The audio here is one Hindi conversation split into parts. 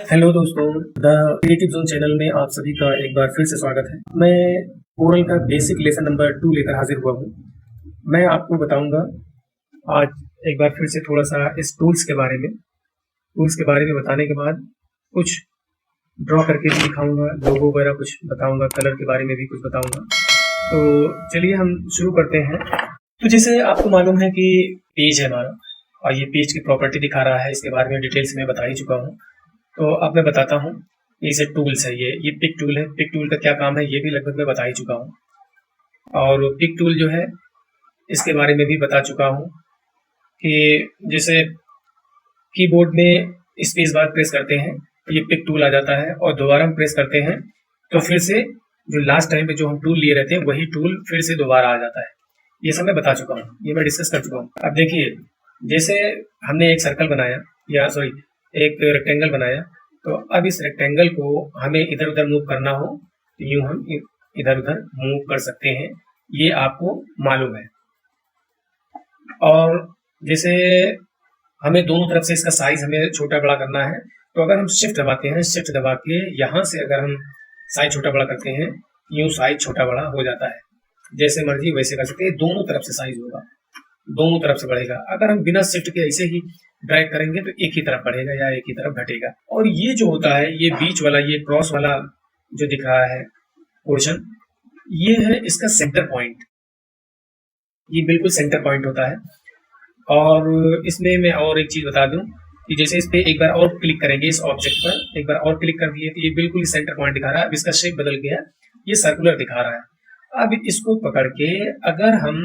हेलो दोस्तों, द क्रिएटिव जोन चैनल में आप सभी का एक बार फिर से स्वागत है। मैं ओरल का बेसिक लेसन नंबर 2 लेकर हाजिर हुआ हूँ। मैं आपको बताऊंगा आज एक बार फिर से थोड़ा सा इस टूल्स के बारे में बताने के बाद कुछ ड्रॉ करके भी दिखाऊंगा, लोगो वगैरह कुछ बताऊंगा, कलर के बारे में भी कुछ बताऊंगा। तो चलिए हम शुरू करते हैं। तो जैसे आपको मालूम है कि पेज है हमारा और ये पेज की प्रॉपर्टी दिखा रहा है, इसके बारे में डिटेल्स में बता ही चुका हूँ। तो अब मैं बताता हूँ। ये टूल्स है, ये पिक टूल है। पिक टूल का क्या काम है ये भी लगभग मैं बता ही चुका हूँ। और पिक टूल जो है इसके बारे में भी बता चुका हूँ कि जैसे कीबोर्ड में स्पेस बार प्रेस करते हैं तो ये पिक टूल आ जाता है, और दोबारा हम प्रेस करते हैं तो फिर से जो लास्ट टाइम पे जो हम टूल लिए रहते हैं वही टूल फिर से दोबारा आ जाता है। ये सब मैं बता चुका हूँ, ये मैं डिस्कस कर चुका हूँ। अब देखिए, जैसे हमने एक सर्कल बनाया, या सॉरी एक रेक्टेंगल बनाया, तो अब इस रेक्टेंगल को हमें इधर उधर मूव करना हो तो यूं हम इधर उधर मूव कर सकते हैं, ये आपको मालूम है। और जैसे हमें दोनों तरफ से इसका साइज हमें छोटा बड़ा करना है, तो अगर हम शिफ्ट दबाते हैं, शिफ्ट दबा के यहाँ से अगर हम साइज छोटा बड़ा करते हैं, यूं साइज छोटा बड़ा हो जाता है। जैसे मर्जी वैसे कर सकते हैं, दोनों तरफ से साइज होगा, दोनों तरफ से बढ़ेगा। अगर हम बिना शिफ्ट के ऐसे ही ड्रैग करेंगे तो एक ही तरफ बढ़ेगा या एक ही तरफ घटेगा। और ये जो होता है, ये बीच वाला, ये क्रॉस वाला जो दिख रहा है पोर्शन, ये है इसका सेंटर पॉइंट। ये बिल्कुल सेंटर पॉइंट होता है। और इसमें मैं और एक चीज बता दूं कि जैसे इस पे एक बार और क्लिक करेंगे, इस ऑब्जेक्ट पर एक बार और क्लिक कर दिए तो ये बिल्कुल सेंटर पॉइंट दिखा रहा है। अब इसका शेप बदल गया, ये सर्कुलर दिखा रहा है। अब इसको पकड़ के अगर हम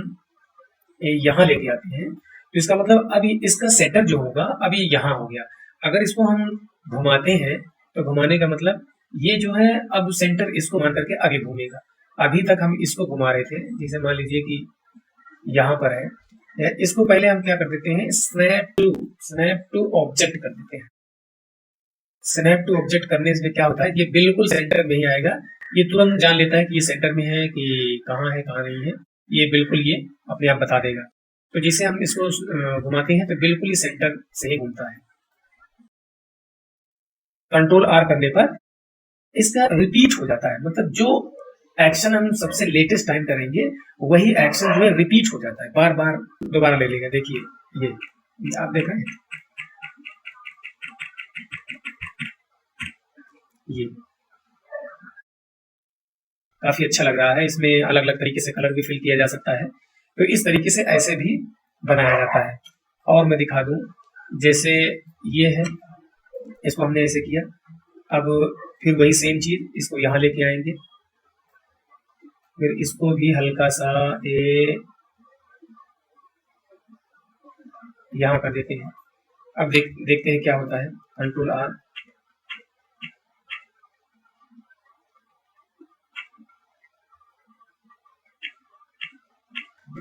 यहाँ लेके आते हैं तो इसका मतलब अभी इसका सेंटर जो होगा अभी यहाँ हो गया। अगर इसको हम घुमाते हैं तो घुमाने का मतलब ये जो है अब सेंटर इसको मान करके आगे घूमेगा। अभी तक हम इसको घुमा रहे थे, जैसे मान लीजिए कि यहाँ पर है, इसको पहले हम क्या कर देते हैं, स्नैप टू ऑब्जेक्ट कर देते हैं। स्नैप टू ऑब्जेक्ट करने से क्या होता है, ये बिल्कुल सेंटर में ही आएगा। ये तुरंत जान लेता है कि ये सेंटर में है कि कहाँ है कहाँ नहीं है, ये बिल्कुल ये अपने आप बता देगा। तो जैसे हम इसको घुमाते हैं तो बिल्कुल ही सेंटर से ही घूमता है। कंट्रोल आर करने पर इसका रिपीट हो जाता है, मतलब जो एक्शन हम सबसे लेटेस्ट टाइम करेंगे वही एक्शन जो है रिपीट हो जाता है, बार बार दोबारा ले लेगा। देखिए ये आप देख रहे हैं, ये काफी अच्छा लग रहा है। इसमें अलग अलग तरीके से कलर भी फिल किया जा सकता है, तो इस तरीके से ऐसे भी बनाया जाता है। और मैं दिखा दूं, जैसे ये है, इसको हमने ऐसे किया, अब फिर वही सेम चीज इसको यहाँ लेके आएंगे, फिर इसको भी हल्का सा यहाँ कर देते हैं। अब देखते हैं क्या होता है। कंट्रोल आर,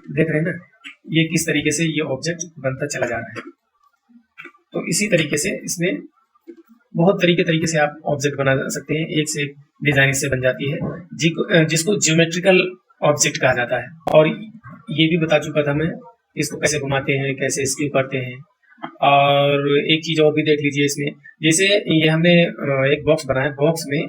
देख रहे हैं ना, ये किस तरीके से ये ऑब्जेक्ट बनता चला जा रहा है। तो इसी तरीके से इसमें बहुत तरीके से आप ऑब्जेक्ट बना सकते हैं, एक से एक डिजाइन इससे बन जाती है, जिसको ज्योमेट्रिकल ऑब्जेक्ट कहा जाता है। और ये भी बता चुका था मैं, इसको कैसे घुमाते हैं, कैसे स्क्यू करते हैं। और एक चीज और भी देख लीजिए इसमें, जैसे ये हमने एक बॉक्स बनाया, बॉक्स में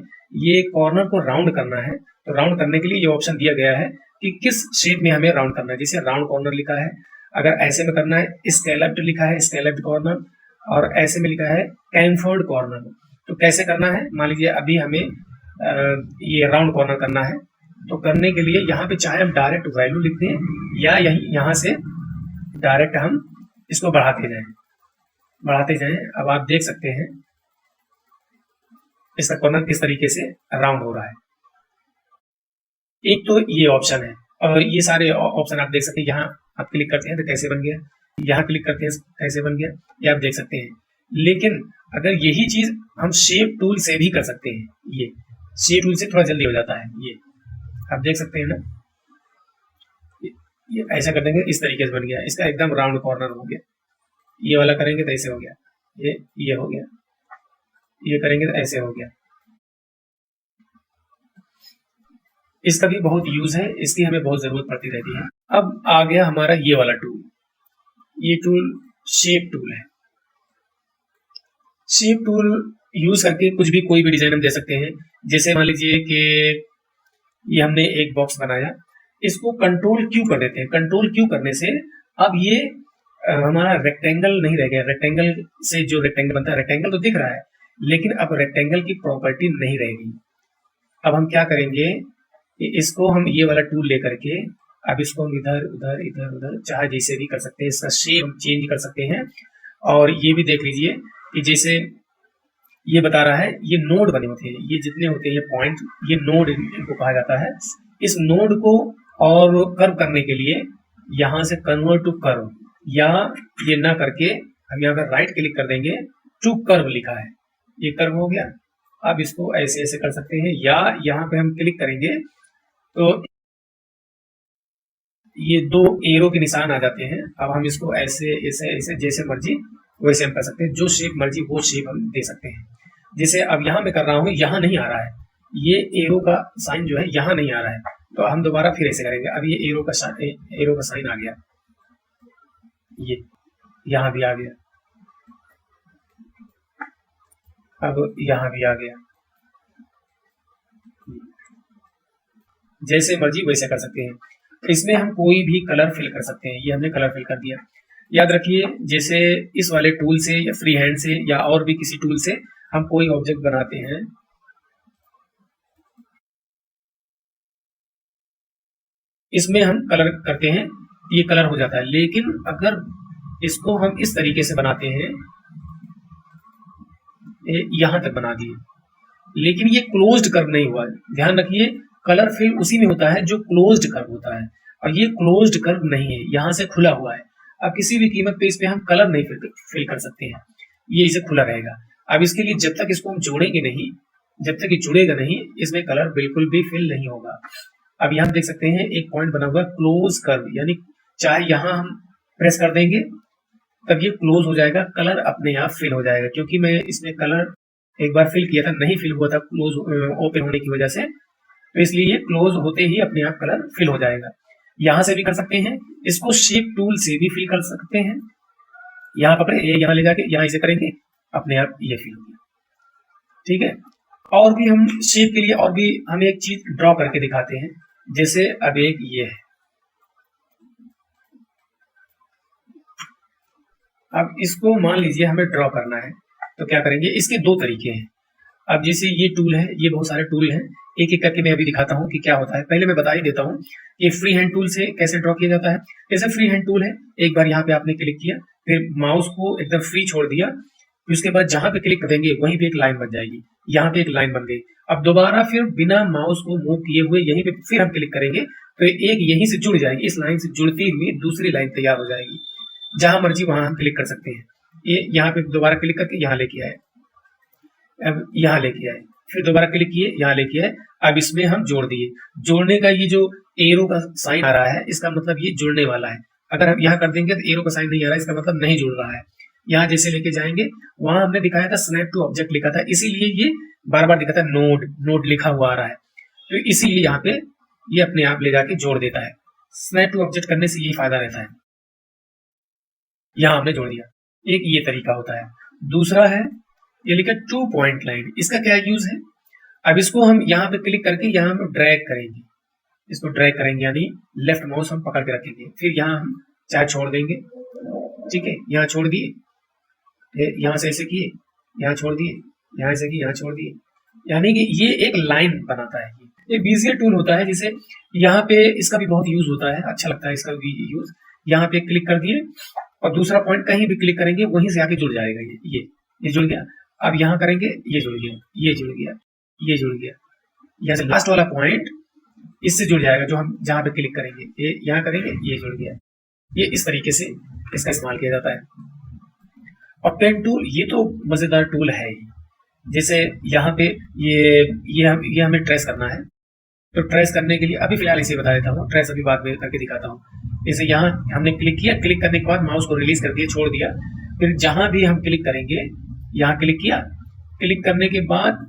ये कॉर्नर को राउंड करना है, तो राउंड करने के लिए ये ऑप्शन दिया गया है कि किस शेप में हमें राउंड करना है। जैसे राउंड कॉर्नर लिखा है, अगर ऐसे में करना है स्कैलप्ड लिखा है, स्कैलप्ड कॉर्नर, और ऐसे में लिखा है कैनफोर्ड कॉर्नर। तो कैसे करना है, मान लीजिए अभी हमें ये राउंड कॉर्नर करना है, तो करने के लिए यहाँ पे चाहे हम डायरेक्ट वैल्यू लिख दें या यहाँ से डायरेक्ट हम इसको बढ़ाते जाएं। अब आप देख सकते हैं इसका कॉर्नर किस तरीके से राउंड हो रहा है। एक तो ये ऑप्शन है, और ये सारे ऑप्शन आप देख सकते हैं। यहाँ आप क्लिक करते हैं तो कैसे बन गया, यहाँ क्लिक करते हैं कैसे बन गया, ये आप देख सकते हैं। लेकिन अगर यही चीज हम शेप टूल से भी कर सकते हैं, ये शेप टूल से थोड़ा जल्दी हो जाता है। ये आप देख सकते हैं ना, ये ऐसा कर देंगे, इस तरीके से बन गया, इसका एकदम राउंड कॉर्नर हो गया। ये वाला करेंगे तो ऐसे हो गया, ये हो गया, ये करेंगे तो ऐसे हो गया। इसका भी बहुत यूज है, इसकी हमें बहुत जरूरत पड़ती रहती है। अब आ गया हमारा ये वाला टूल, ये टूल शेप टूल है। शेप टूल यूज करके कुछ भी कोई भी डिजाइन हम दे सकते हैं। जैसे मान लीजिए कि ये हमने एक बॉक्स बनाया, इसको कंट्रोल क्यू कर देते हैं। कंट्रोल क्यू करने से अब ये हमारा रेक्टेंगल नहीं रह गया। रेक्टेंगल से जो रेक्टेंगल बनता है, रेक्टेंगल तो दिख रहा है लेकिन अब रेक्टेंगल की प्रॉपर्टी नहीं रहेगी। अब हम क्या करेंगे कि इसको हम ये वाला टूल लेकर के अब इसको हम इधर उधर इधर उधर चाहे जैसे भी कर सकते हैं, इसका शेप हम चेंज कर सकते हैं। और ये भी देख लीजिए कि जैसे ये बता रहा है, ये नोड बने होते हैं, ये जितने होते हैं ये पॉइंट, ये नोड इनको कहा जाता है। इस नोड को और कर्व करने के लिए यहाँ से कन्वर्ट टू कर्व, या ये ना करके हम यहाँ पर राइट क्लिक कर देंगे, टू कर्व लिखा है, ये कर्व हो गया। अब इसको ऐसे ऐसे कर सकते हैं, या यहाँ पे हम क्लिक करेंगे तो ये दो एरो के निशान आ जाते हैं। अब हम इसको ऐसे ऐसे ऐसे जैसे मर्जी वैसे हम कर सकते हैं, जो शेप मर्जी वो शेप हम दे सकते हैं। जैसे अब यहाँ मैं कर रहा हूँ, यहाँ नहीं आ रहा है, ये एरो का साइन जो है यहाँ नहीं आ रहा है, तो हम दोबारा फिर ऐसे करेंगे। अब ये एरो का साइन आ गया, ये यहाँ भी आ गया, अब यहाँ भी आ गया। जैसे मर्जी वैसे कर सकते हैं। इसमें हम कोई भी कलर फिल कर सकते हैं, ये हमने कलर फिल कर दिया। याद रखिए, जैसे इस वाले टूल से या फ्री हैंड से या और भी किसी टूल से हम कोई ऑब्जेक्ट बनाते हैं, इसमें हम कलर करते हैं, ये कलर हो जाता है। लेकिन अगर इसको हम इस तरीके से बनाते हैं, यहां तक बना दिए, लेकिन ये क्लोज्ड कर्व नहीं हुआ। ध्यान रखिए, कलर फिल उसी में होता है जो क्लोज्ड कर्व होता है, और ये क्लोज्ड कर्व नहीं है, यहाँ से खुला हुआ है। अब किसी भी कीमत पे इस पे हम कलर नहीं फिल कर सकते हैं, ये इसे खुला रहेगा। अब इसके लिए जब तक इसको हम जोड़ेंगे नहीं, जब तक ये जुड़ेगा नहीं, इसमें कलर बिल्कुल भी फिल नहीं होगा। अब यहाँ देख सकते हैं एक पॉइंट बना हुआ है क्लोज कर्व, यानी चाहे यहाँ हम प्रेस कर देंगे तब ये क्लोज हो जाएगा, कलर अपने आप फिल हो जाएगा। क्योंकि मैं इसमें कलर एक बार फिल किया था, नहीं फिल हुआ था क्लोज ओपन होने की वजह से, तो इसलिए ये क्लोज होते ही अपने आप कलर फिल हो जाएगा। यहां से भी कर सकते हैं, इसको शेप टूल से भी फिल कर सकते हैं। यहाँ पकड़े, ये यहाँ ले जाके यहाँ इसे करेंगे, अपने आप ये फिल हो गया। ठीक है, और भी हम शेप के लिए और भी हम एक चीज ड्रॉ करके दिखाते हैं। जैसे अब एक ये है, अब इसको मान लीजिए हमें ड्रॉ करना है, तो क्या करेंगे, इसके दो तरीके हैं। अब जैसे ये टूल है, ये बहुत सारे टूल हैं, एक एक करके मैं अभी दिखाता हूँ कि क्या होता है। पहले मैं बता ही देता हूँ कि फ्री हैंड टूल से कैसे ड्रॉ किया जाता है। जैसे फ्री हैंड टूल है, एक बार यहाँ पे आपने क्लिक किया, फिर माउस को एकदम फ्री छोड़ दिया, फिर उसके बाद जहां पे क्लिक कर देंगे वहीं पे एक लाइन बन जाएगी, यहाँ पे एक लाइन बन गई। अब दोबारा फिर बिना माउस को मूव किए हुए यहीं पे फिर हम क्लिक करेंगे तो एक यहीं से जुड़ जाएगी, इस लाइन से जुड़ती हुई दूसरी लाइन तैयार हो जाएगी। जहां मर्जी वहां हम क्लिक कर सकते हैं। ये यहाँ पे दोबारा क्लिक करके यहाँ लेके आए, अब यहाँ लेके आए, फिर दोबारा क्लिक किए, यहाँ लेके आए। अब इसमें हम जोड़ दिए। जोड़ने का ये जो एरो का साइन आ रहा है, इसका मतलब ये जुड़ने वाला है। अगर हम यहाँ कर देंगे तो एरो का साइन नहीं आ रहा है, इसका मतलब नहीं जुड़ रहा है। यहाँ जैसे लेके जाएंगे, वहां हमने दिखाया था स्नैप टू ऑब्जेक्ट लिखा था, इसीलिए ये बार बार दिखा था नोड लिखा हुआ आ रहा है, तो इसीलिए यहाँ पे ये अपने आप ले जाके जोड़ देता है। स्नैप टू ऑब्जेक्ट करने से यही फायदा रहता है। यहाँ हमने जोड़ दिया, एक ये तरीका होता है। दूसरा है ये लिखा 2 पॉइंट लाइन, इसका क्या यूज है। अब इसको हम यहाँ पे क्लिक करके यहाँ हम ड्रैग करेंगे, इसको ड्रैग करेंगे, यानी लेफ्ट माउस हम पकड़ के रखेंगे, फिर यहाँ हम चाहे छोड़ देंगे। ठीक है, यहाँ छोड़ दिए, यहाँ से ऐसे किए, यहाँ छोड़ दिए, यहाँ से किए, यहाँ छोड़ दिए, यानी कि ये एक लाइन बनाता है। ये बीजियर टूल होता है, जिसे यहाँ पे इसका भी बहुत यूज होता है, अच्छा लगता है इसका भी यूज। यहाँ पे क्लिक कर दिए और दूसरा पॉइंट कहीं भी क्लिक करेंगे वहीं से आके जुड़ जाएगा। ये जुड़ गया। अब यहाँ करेंगे, ये जुड़ गया, ये जुड़ गया, ये जुड़ गया। यहाँ से लास्ट वाला पॉइंट इससे जुड़ जाएगा, जो हम जहाँ पे क्लिक करेंगे, ये यहाँ करेंगे, ये जुड़ गया। ये इस तरीके से इसका इस्तेमाल किया जाता है। और पेन टूल ये तो मजेदार टूल है ही। जैसे यहाँ पे ये हमें ट्रेस करना है, तो ट्रेस करने के लिए अभी फिलहाल इसे बता देता हूँ, ट्रेस अभी बाद में करके दिखाता हूँ। जैसे यहाँ हमने क्लिक किया, क्लिक करने के बाद माउस को रिलीज कर दिया, छोड़ दिया, फिर जहां भी हम क्लिक करेंगे, यहाँ क्लिक किया, क्लिक करने के बाद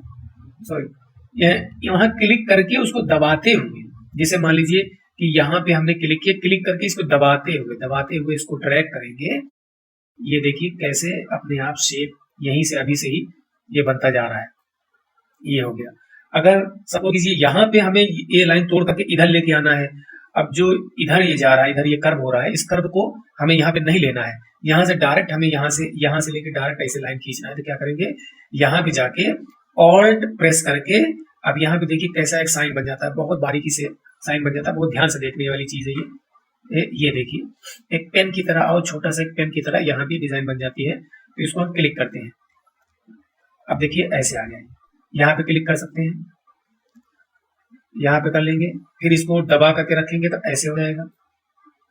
यहाँ क्लिक करके उसको दबाते हुए, जैसे मान लीजिए कि यहाँ पे हमने क्लिक किया, क्लिक करके इसको दबाते हुए इसको ड्रैग करेंगे। ये देखिए कैसे अपने आप शेप यहीं से अभी से ही ये बनता जा रहा है, ये हो गया। अगर सपोज कीजिए यहाँ पे हमें ये लाइन तोड़ करके इधर लेके आना है, अब जो इधर ये जा रहा है, इधर ये कर्व हो रहा है, इस कर्व को हमें यहाँ पे नहीं लेना है, यहाँ से डायरेक्ट हमें यहाँ से लेके डायरेक्ट ऐसे लाइन खींचना है। तो क्या करेंगे, यहाँ पे जाके ऑल्ट प्रेस करके, अब यहाँ पे देखिए कैसा एक साइन बन जाता है, बहुत बारीकी से साइन बन जाता है, बहुत ध्यान से देखने वाली चीज है ये देखिए एक पेन की तरह, और छोटा सा एक पेन की तरह यहाँ भी डिजाइन बन जाती है। तो इसको हम क्लिक करते हैं, अब देखिए ऐसे आ गया, यहाँ पे क्लिक कर सकते हैं, यहाँ पे कर लेंगे, फिर इसको दबा करके रखेंगे तो ऐसे हो जाएगा।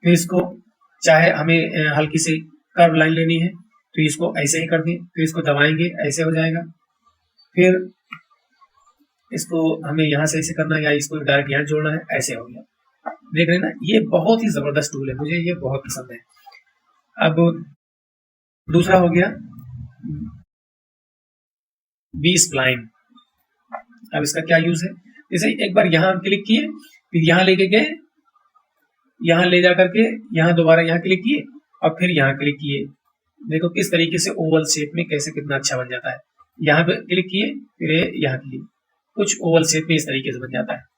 फिर इसको चाहे हमें हल्की सी कर्व लाइन लेनी है तो इसको ऐसे ही कर दें, फिर इसको दबाएंगे ऐसे हो जाएगा। फिर इसको हमें यहाँ से ऐसे करना है या इसको डायरेक्ट यहाँ जोड़ना है, ऐसे हो गया। देख रहे हैं ना, ये बहुत ही जबरदस्त टूल है, मुझे ये बहुत पसंद है। अब दूसरा हो गया बी स्प्लाइन। अब इसका क्या यूज है, जैसे एक बार यहाँ क्लिक किए, फिर यहाँ लेके गए, यहाँ ले जा करके यहाँ दोबारा यहाँ क्लिक किए और फिर यहाँ क्लिक किए, देखो किस तरीके से ओवल शेप में कैसे कितना अच्छा बन जाता है। यहाँ पे क्लिक किए, फिर यहाँ किए, कुछ ओवल शेप में इस तरीके से बन जाता है।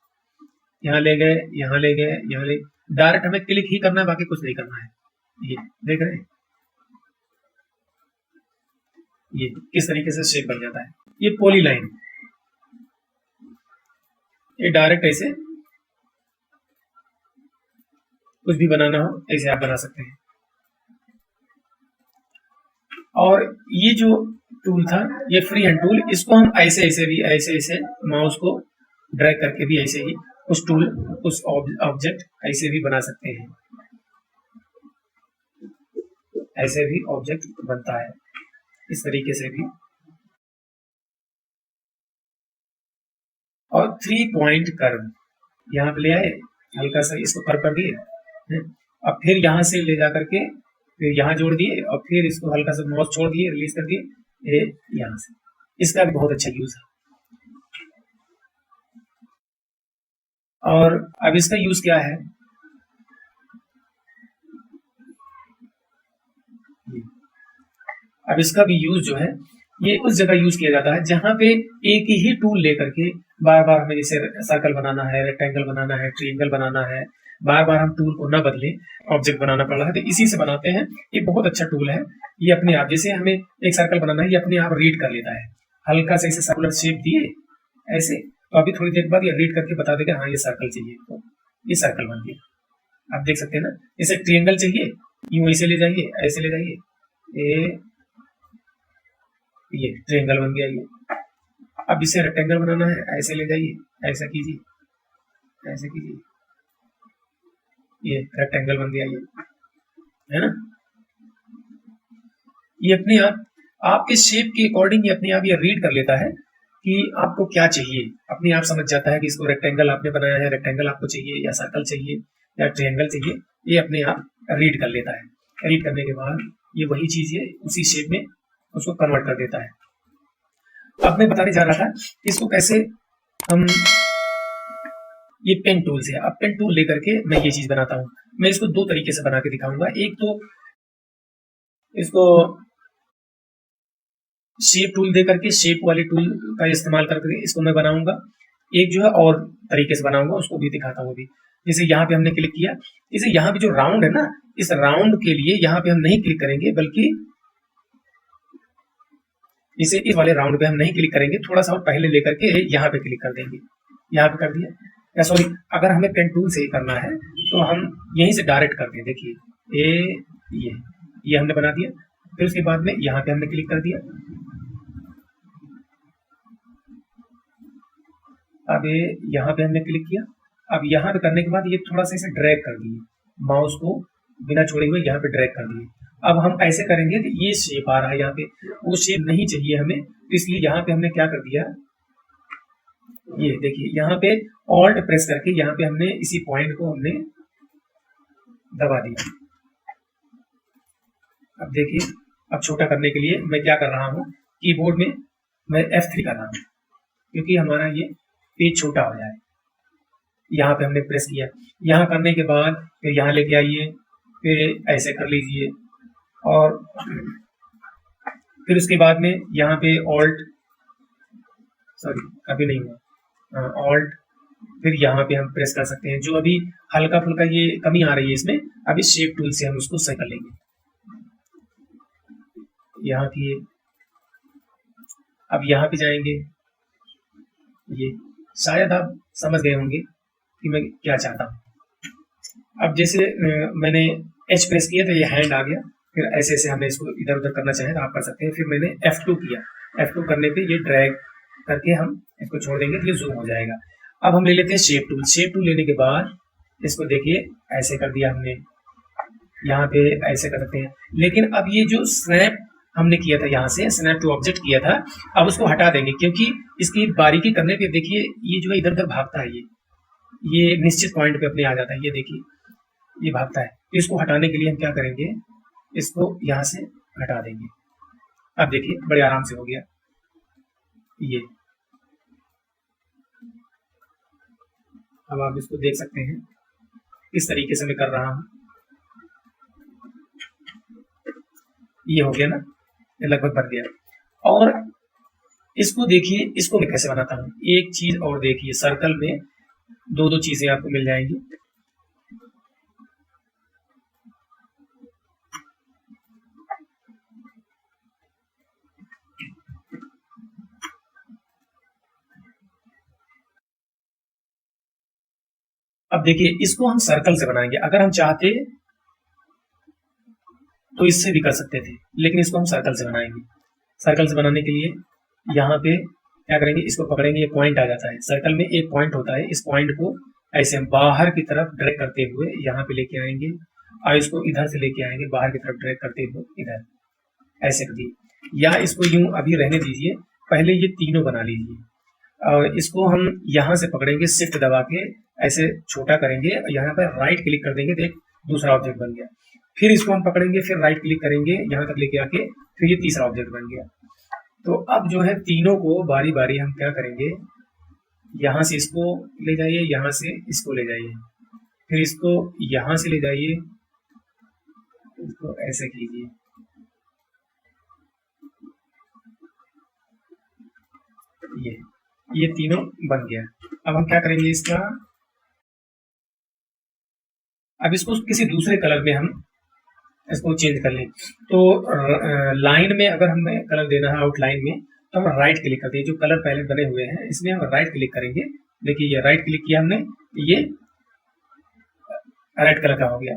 यहाँ ले गए, यहाँ ले गए, यहाँ ले, डायरेक्ट हमें क्लिक ही करना है, बाकी कुछ नहीं करना है। ये देख रहे हैं, ये किस तरीके से शेप बन जाता है। ये पॉली लाइन, ये डायरेक्ट ऐसे कुछ भी बनाना हो ऐसे आप बना सकते हैं। और ये जो टूल था ये फ्री हैंड टूल, इसको हम ऐसे माउस को ड्रैग करके भी ऐसे ही उस टूल उस ऑब्जेक्ट ऐसे भी बना सकते हैं, ऐसे भी ऑब्जेक्ट बनता है इस तरीके से भी। और 3 पॉइंट कर्व यहाँ पे ले आए, हल्का सा इसको कर्व कर दिए, अब फिर यहाँ से ले जा करके फिर यहाँ जोड़ दिए और फिर इसको हल्का सा माउस छोड़ दिए, रिलीज कर दिए, यहाँ से। इसका भी बहुत अच्छा यूज है। और अब इसका यूज क्या है, अब इसका भी यूज जो है ये उस जगह यूज किया जाता है जहां पे एक ही टूल लेकर के बार बार हमें जैसे सर्कल बनाना है, रेक्टेंगल बनाना है, ट्रायंगल बनाना है, बार बार हम टूल को ना बदले, ऑब्जेक्ट बनाना पड़ रहा है, तो इसी से बनाते हैं। ये बहुत अच्छा टूल है, ये अपने आप, जैसे हमें एक सर्कल बनाना है, ये अपने आप रीड कर लेता है, हल्का से इसे सर्कुलर शेप दिए ऐसे, तो अभी थोड़ी देर बाद ये रीड करके बता देगा हाँ ये सर्कल चाहिए, तो ये सर्कल बन गया। आप देख सकते हैं ना, जैसे ट्रायंगल चाहिए यूं ऐसे ले जाइए, ऐसे ले जाइए, ये ट्रायंगल बन गया ये। अब इसे रेक्टेंगल बनाना है, ऐसे ले जाइए, ऐसा कीजिए, ऐसे कीजिए, ये रेक्टेंगल बन गया ये, है ना। ये अपने आप आपके शेप के अकॉर्डिंग ये अपने आप ये रीड कर लेता है कि आपको क्या चाहिए, अपने आप समझ जाता है कि इसको रेक्टेंगल आपने बनाया है, रेक्टेंगल आपको चाहिए या सर्कल चाहिए या ट्रायंगल चाहिए, ये अपने आप रीड कर लेता है। रीड करने के बाद ये वही चीज है उसी शेप में उसको कन्वर्ट कर देता है। अब मैं बताने जा रहा था इसको कैसे हम, ये पेन टूल से, अब पेन टूल लेकर के मैं ये चीज बनाता हूँ। मैं इसको 2 तरीके से बना के दिखाऊंगा। एक तो इसको शेप टूल दे करके, शेप वाले टूल का इस्तेमाल करके इसको मैं बनाऊंगा। एक जो है और तरीके से बनाऊंगा, उसको भी दिखाता हूँ अभी। जैसे यहाँ पे हमने क्लिक किया, जैसे यहाँ पे जो राउंड है ना, इस राउंड के लिए यहाँ पे हम नहीं क्लिक करेंगे, बल्कि इसे इस वाले राउंड पे हम नहीं क्लिक करेंगे, थोड़ा सा और पहले लेकर के यहाँ पे क्लिक कर देंगे। यहाँ पे कर दिया, या सॉरी, अगर हमें पेन टूल से ही करना है तो हम यहीं से डायरेक्ट करते हैं। देखिए ये हमने बना दिया, फिर उसके बाद में यहाँ पे हमने क्लिक कर दिया। अब यहाँ पे हमने क्लिक किया, अब यहाँ पे करने के बाद ये थोड़ा सा इसे ड्रैग कर दिए, माउस को बिना छोड़े हुए यहाँ पे ड्रैग कर दिए। अब हम ऐसे करेंगे तो ये शेप आ रहा है, यहाँ पे वो शेप नहीं चाहिए हमें, तो इसलिए यहाँ पे हमने क्या कर दिया, ये देखिए यहाँ पे ऑल्ट प्रेस करके यहाँ पे हमने इसी पॉइंट को हमने दबा दिया। अब देखिए, अब छोटा करने के लिए मैं क्या कर रहा हूँ, कीबोर्ड में मैं F3 कर रहा हूँ क्योंकि हमारा ये पेज छोटा हो जाए। यहाँ पे हमने प्रेस किया, यहाँ करने के बाद फिर यहाँ लेके आइए, फिर ऐसे कर लीजिए, और फिर उसके बाद में यहाँ पे ऑल्ट सॉरी अभी नहीं हुआ, ऑल्ट फिर यहाँ पे हम प्रेस कर सकते हैं। जो अभी हल्का फुल्का ये कमी आ रही है इसमें, अभी शेप टूल से हम उसको सही कर लेंगे। यहाँ की अब यहाँ पे जाएंगे, ये शायद आप समझ गए होंगे कि मैं क्या चाहता हूँ। अब जैसे मैंने एच प्रेस किया तो ये हैंड आ गया, फिर ऐसे ऐसे हमें इसको इधर उधर करना चाहें तो आप कर सकते हैं। फिर मैंने F2 किया, F2 करने पे ये ड्रैग करके हम इसको छोड़ देंगे तो ये जूम हो जाएगा। अब हम ले लेते हैं शेप टूल। शेप टूल लेने के बाद इसको देखिए ऐसे कर दिया हमने, यहाँ पे ऐसे कर सकते हैं। लेकिन अब ये जो स्नैप हमने किया था, यहाँ से स्नैप टू ऑब्जेक्ट किया था, अब उसको हटा देंगे क्योंकि इसकी बारीकी करने पे देखिए ये जो है इधर उधर भागता है, ये निश्चित पॉइंट पे अपने आ जाता है। ये देखिए ये भागता है, तो इसको हटाने के लिए हम क्या करेंगे, इसको यहाँ से हटा देंगे। अब देखिए बड़े आराम से हो गया। ये अब आप इसको देख सकते हैं इस तरीके से मैं कर रहा हूँ। ये हो गया ना, ये लगभग बन गया। और इसको देखिए, इसको मैं कैसे बनाता हूँ। एक चीज और देखिए, सर्कल में दो दो चीजें आपको मिल जाएंगी। अब देखिए इसको हम सर्कल से बनाएंगे। अगर हम चाहते तो इससे भी कर सकते थे, लेकिन इसको हम सर्कल से बनाएंगे। सर्कल से बनाने के लिए यहाँ पे क्या करेंगे, इसको पकड़ेंगे, ये पॉइंट आ जाता है। सर्कल में एक पॉइंट होता है, इस पॉइंट को ऐसे हम बाहर की तरफ ड्रैग करते हुए यहाँ पे लेके आएंगे, और इसको इधर से लेके आएंगे बाहर की तरफ ड्रैग करते हुए इधर, ऐसे कर दिए। या इसको यूं अभी रहने दीजिए, पहले ये तीनों बना लीजिए और इसको हम यहाँ से पकड़ेंगे, शिफ्ट दबा के ऐसे छोटा करेंगे, यहाँ पर राइट क्लिक कर देंगे तो एक दूसरा ऑब्जेक्ट बन गया। फिर इसको हम पकड़ेंगे, फिर राइट क्लिक करेंगे यहाँ तक लेके आके, फिर ये तीसरा ऑब्जेक्ट बन गया। तो अब जो है तीनों को बारी बारी हम क्या करेंगे, यहाँ से इसको ले जाइए, यहाँ से इसको ले जाइए, फिर इसको यहाँ से ले जाइए, इसको ऐसे कीजिए। ये तीनों बन गया। अब हम क्या करेंगे इसका, अब इसको किसी दूसरे कलर में हम इसको चेंज कर लें। तो लाइन में अगर हमें कलर देना है आउटलाइन में, तो हम राइट क्लिक करते हैं। जो कलर पहले बने हुए हैं इसमें हम राइट क्लिक करेंगे। देखिए ये राइट क्लिक किया हमने, ये रेड कलर का हो गया।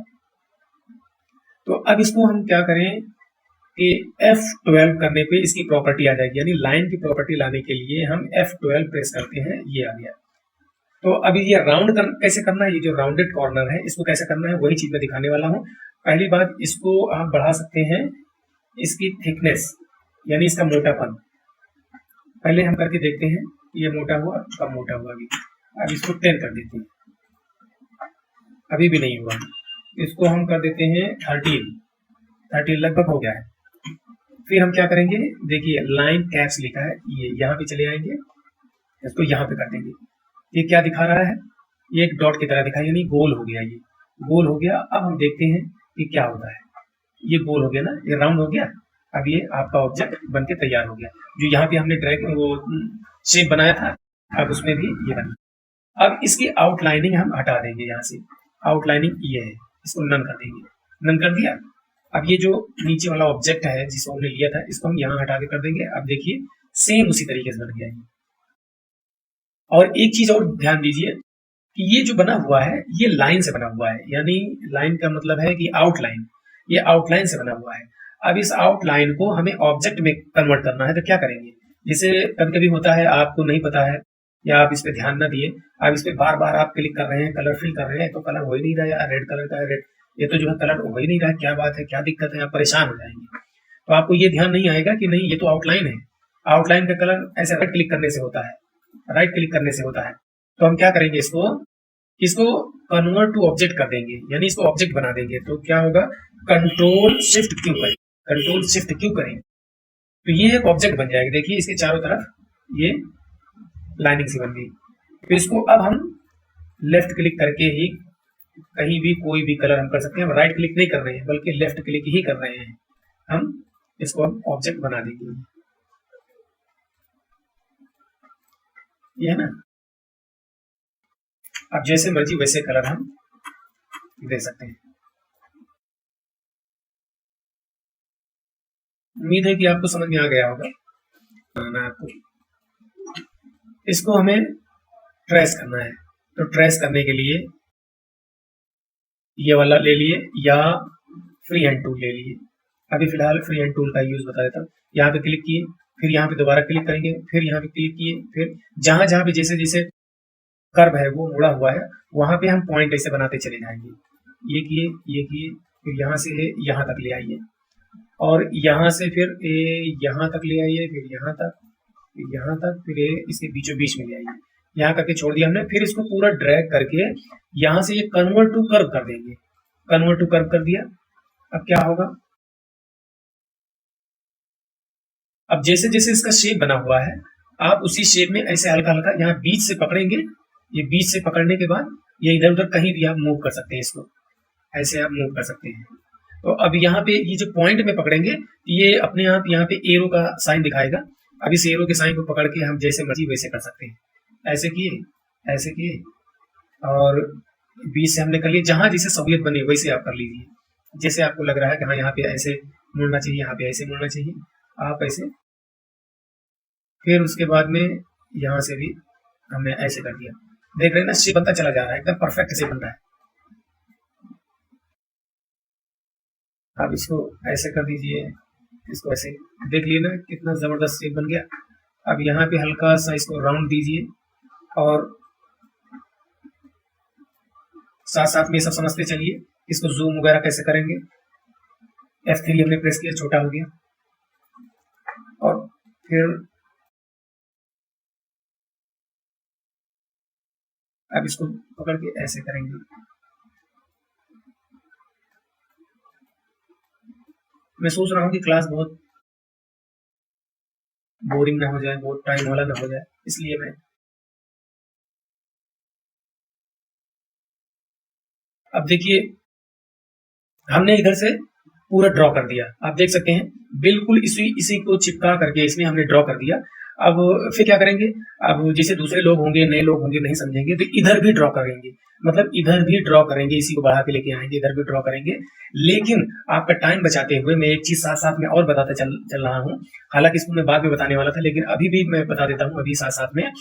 तो अब इसको हम क्या करें कि F12 करने पे इसकी प्रॉपर्टी आ जाएगी, यानी लाइन की प्रॉपर्टी लाने के लिए हम F12 प्रेस करते हैं, ये आ गया। तो अभी ये राउंड कैसे करना है, ये जो राउंडेड कॉर्नर है इसको कैसे करना है वही चीज मैं दिखाने वाला हूँ। पहली बात, इसको आप बढ़ा सकते हैं, इसकी थिकनेस यानी इसका मोटापन पहले हम करके देखते हैं, ये मोटा हुआ कम मोटा हुआ। अभी अब इसको 10 कर देते हैं, अभी भी नहीं हुआ। इसको हम कर देते हैं 13 लगभग हो गया है। फिर हम क्या करेंगे, देखिए लाइन कैप्स लिखा है, ये यहाँ पे चले आएंगे, इसको यहाँ पे कर देंगे। ये क्या दिखा रहा है, ये एक डॉट की तरह दिखा, यानी गोल हो गया, ये गोल हो गया। अब हम देखते हैं कि क्या होता है, ये गोल हो गया ना, ये राउंड हो गया। अब ये आपका ऑब्जेक्ट बनके तैयार हो गया। जो यहाँ पे हमने ड्रैग वो शेप बनाया था, अब उसमें भी ये बना। अब इसकी आउटलाइनिंग हम हटा देंगे, यहाँ से आउटलाइनिंग ये है, इसको नन कर देंगे, नन कर दिया। अब ये जो नीचे वाला ऑब्जेक्ट है जिसको हमने लिया था, इसको हम यहाँ हटा के कर देंगे। अब देखिए सेम उसी तरीके से बन गया है। और एक चीज और ध्यान दीजिए कि ये जो बना हुआ है ये लाइन से बना हुआ है, यानी लाइन का मतलब है कि आउटलाइन, ये आउटलाइन से बना हुआ है। अब इस आउटलाइन को हमें ऑब्जेक्ट में कन्वर्ट करना है, तो क्या करेंगे, जैसे कभी कभी होता है आपको नहीं पता है या आप इस पे ध्यान ना दिए, आप इस पे बार बार आप क्लिक कर रहे हैं, कलर फिल कर रहे हैं, तो कलर हो ही नहीं रहा है, रेड कलर का है रेड, ये तो जो है कलर हो ही नहीं रहा है, क्या बात है, क्या दिक्कत है, आप परेशान हो जाएंगे। तो आपको ये ध्यान नहीं आएगा कि नहीं ये तो आउटलाइन है, आउटलाइन का कलर ऐसे राइट क्लिक करने से होता है, राइट क्लिक करने से होता है। तो हम क्या करेंगे, इसको कन्वर्ट टू ऑब्जेक्ट कर देंगे, यानी इसको ऑब्जेक्ट बना देंगे। तो क्या होगा, कंट्रोल शिफ्ट क्यू करें, कंट्रोल शिफ्ट क्यू करें, तो ये एक ऑब्जेक्ट बन जाएगा। देखिए इसके चारों तरफ ये लाइनिंग सी बन गई। तो इसको अब हम लेफ्ट क्लिक करके ही कहीं भी कोई भी कलर हम कर सकते हैं। हम राइट क्लिक नहीं कर रहे हैं बल्कि लेफ्ट क्लिक ही कर रहे हैं, हम इसको हम ऑब्जेक्ट बना देंगे। ये है ना। अब जैसे मर्जी वैसे कलर हम दे सकते हैं। उम्मीद है कि आपको समझ में आ गया होगा। आपको इसको हमें ट्रेस करना है, तो ट्रेस करने के लिए ये वाला ले लिए या फ्री हैंड टूल ले लिए। अभी फिलहाल फ्री हैंड टूल का यूज बता देता हूँ। यहाँ पे क्लिक किए, फिर यहाँ पे दोबारा क्लिक करेंगे, फिर यहाँ पे क्लिक किए, फिर जहां जहां पे जैसे जैसे कर्व है वो मुड़ा हुआ है वहां पे हम पॉइंट ऐसे बनाते चले जाएंगे। ये किए, ये किए, फिर यहाँ से यहाँ तक ले आइए, और यहाँ से फिर यहाँ तक ले आइए, फिर यहाँ तक, फिर यहाँ तक, फिर इसके बीचों बीच में ले आइए। यहाँ करके छोड़ दिया हमने। फिर इसको पूरा ड्रैग करके यहाँ से ये कन्वर्ट टू कर्व कर देंगे। कन्वर्ट टू कर्व कर दिया। अब क्या होगा, अब जैसे जैसे इसका शेप बना हुआ है आप उसी शेप में ऐसे हल्का हल्का यहाँ बीच से पकड़ेंगे। ये बीच से पकड़ने के बाद ये इधर उधर कहीं भी आप मूव कर सकते हैं, इसको ऐसे आप मूव कर सकते हैं। तो अब यहाँ पे ये जो पॉइंट में पकड़ेंगे ये अपने आप यहाँ पे एरो का साइन दिखाएगा। अब इस एरो के साइन को पकड़ के हम जैसे मर्जी वैसे कर सकते हैं। ऐसे किए, ऐसे किए, और बीच से हमने कर लिया। जहां जैसे सहूलियत बने वैसे आप कर लीजिए। जैसे आपको लग रहा है कि हाँ यहाँ पे ऐसे मुड़ना चाहिए, यहाँ पे ऐसे मुड़ना चाहिए, आप ऐसे। फिर उसके बाद में यहाँ से भी हमने ऐसे कर दिया। देख रहे हैं ना, शेप बनता चला जा रहा है, एकदम परफेक्ट शेप बन रहा है। आप इसको ऐसे कर दीजिए, इसको ऐसे, देख लिए ना कितना जबरदस्त शेप बन गया। अब यहाँ पे हल्का सा इसको राउंड दीजिए, और साथ साथ में सब समझते चलिए। इसको जूम वगैरह कैसे करेंगे। F3 हमने प्रेस किया, छोटा हो गया, और फिर अब इसको पकड़ के ऐसे करेंगे। मैं सोच रहा हूँ कि क्लास बहुत बोरिंग ना हो जाए, बहुत टाइम वाला ना हो जाए, इसलिए मैं अब देखिए हमने इधर से पूरा ड्रॉ कर दिया। आप देख सकते हैं बिल्कुल इसी को चिपका करके इसमें हमने ड्रॉ कर दिया। अब फिर क्या करेंगे, अब जैसे दूसरे लोग होंगे, नए लोग होंगे, नहीं समझेंगे, तो इधर भी ड्रॉ करेंगे, मतलब इधर भी ड्रॉ करेंगे, इसी को बढ़ा के लेके आएंगे, इधर भी ड्रॉ करेंगे। लेकिन आपका टाइम बचाते हुए मैं एक चीज साथ साथ में और बताता चल रहा हूँ। हालांकि इसको मैं बाद में बताने वाला था, लेकिन अभी भी मैं बता देता हूँ, अभी साथ साथ में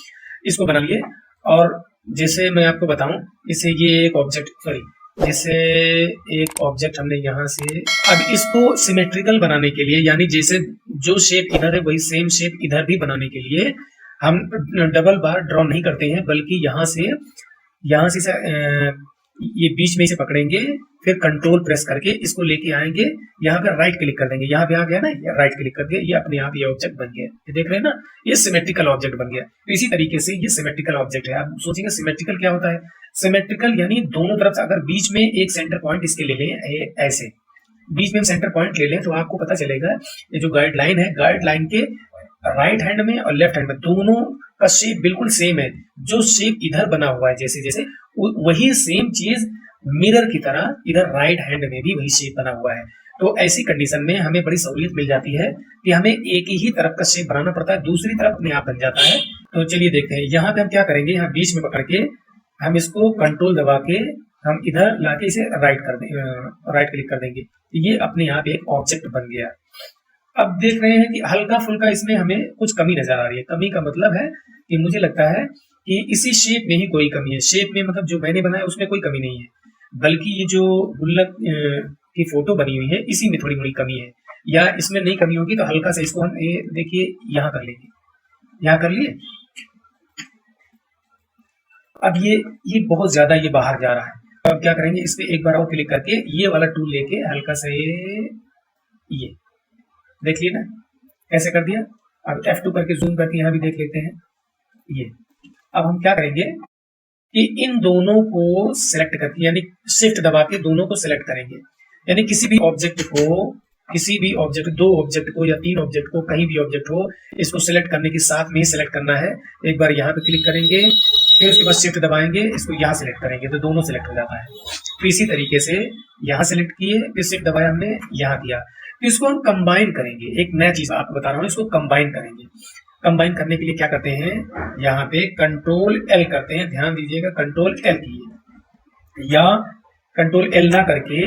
इसको बनाइए। और जैसे मैं आपको बताऊं, जैसे ये एक ऑब्जेक्ट, सॉरी, जैसे एक ऑब्जेक्ट हमने यहाँ से, अब इसको सिमेट्रिकल बनाने के लिए, यानी जैसे जो शेप इधर है वही सेम शेप इधर भी बनाने के लिए हम डबल बार ड्रॉ नहीं करते हैं, बल्कि यहाँ से ये बीच में से पकड़ेंगे, फिर कंट्रोल प्रेस करके इसको लेके आएंगे, यहाँ पे राइट क्लिक कर देंगे। यहाँ पे आ गया ना, राइट क्लिक कर दिया, ये अपने आप ये ऑब्जेक्ट बन गया। ये देख रहे हैं ना, ये सिमेट्रिकल ऑब्जेक्ट बन गया। तो इसी तरीके से ये सिमेट्रिकल ऑब्जेक्ट है। आप सोचेंगे सिमेट्रिकल क्या होता है। सिमेट्रिकल यानी दोनों तरफ से अगर बीच में एक सेंटर पॉइंट इसके ले लें, ऐसे बीच में सेंटर पॉइंट ले लें, तो आपको पता चलेगा ये जो गाइडलाइन है, गाइडलाइन के राइट हैंड में और लेफ्ट हैंड में दोनों का शेप बिल्कुल सेम है। जो शेप इधर बना हुआ है जैसे जैसे, वही सेम चीज मिरर की तरह इधर राइट हैंड में भी वही शेप बना हुआ है। तो ऐसी कंडीशन में हमें बड़ी सहूलियत मिल जाती है कि हमें एक ही तरफ का शेप बनाना पड़ता है, दूसरी तरफ अपने आप बन जाता है। तो चलिए देखते हैं, यहाँ पे हम क्या करेंगे, यहाँ बीच में पकड़ के हम इसको कंट्रोल दबा के हम इधर लाके इसे राइट क्लिक कर देंगे। ये अपने आप एक ऑब्जेक्ट बन गया। अब देख रहे हैं कि हल्का फुल्का इसमें हमें कुछ कमी नजर आ रही है। कमी का मतलब है कि मुझे लगता है कि इसी शेप में ही कोई कमी है। शेप में मतलब जो मैंने बनाया उसमें कोई कमी नहीं है, बल्कि ये जो गुल्लक की फोटो बनी हुई है इसी में थोड़ी बड़ी कमी है, या इसमें नहीं कमी होगी तो हल्का सा इसको हम देखिए यहाँ कर लेंगे, यहाँ कर लिए। अब ये बहुत ज्यादा ये बाहर जा रहा है, तो अब क्या करेंगे, इस पे एक बार और क्लिक करके ये वाला टूल लेके हल्का सा ये देख लिए ना कैसे कर दिया। अब F2 करके जूम करके यहाँ भी देख लेते हैं ये। अब हम क्या करेंगे कि इन दोनों को सिलेक्ट करके, यानी शिफ्ट दबा के दोनों को सिलेक्ट करेंगे, यानी किसी भी ऑब्जेक्ट को, दो ऑब्जेक्ट को या तीन ऑब्जेक्ट को, कहीं भी ऑब्जेक्ट हो, इसको सिलेक्ट करने के साथ में ही सिलेक्ट करना है। एक बार यहाँ पे क्लिक करेंगे, फिर उसके बाद शिफ्ट दबाएंगे, इसको यहाँ सिलेक्ट करेंगे तो दोनों सिलेक्ट हो जाता है। तो इसी तरीके से यहाँ सिलेक्ट किए, फिर शिफ्ट दबाया हमने, यहाँ किया। तो इसको हम कंबाइन करेंगे, एक नया चीज आपको बता रहा हूँ, इसको कंबाइन करेंगे। कंबाइन करने के लिए क्या करते हैं, यहाँ पे कंट्रोल एल करते हैं, ध्यान दीजिएगा, कंट्रोल एल कीजिए, या कंट्रोल एल ना करके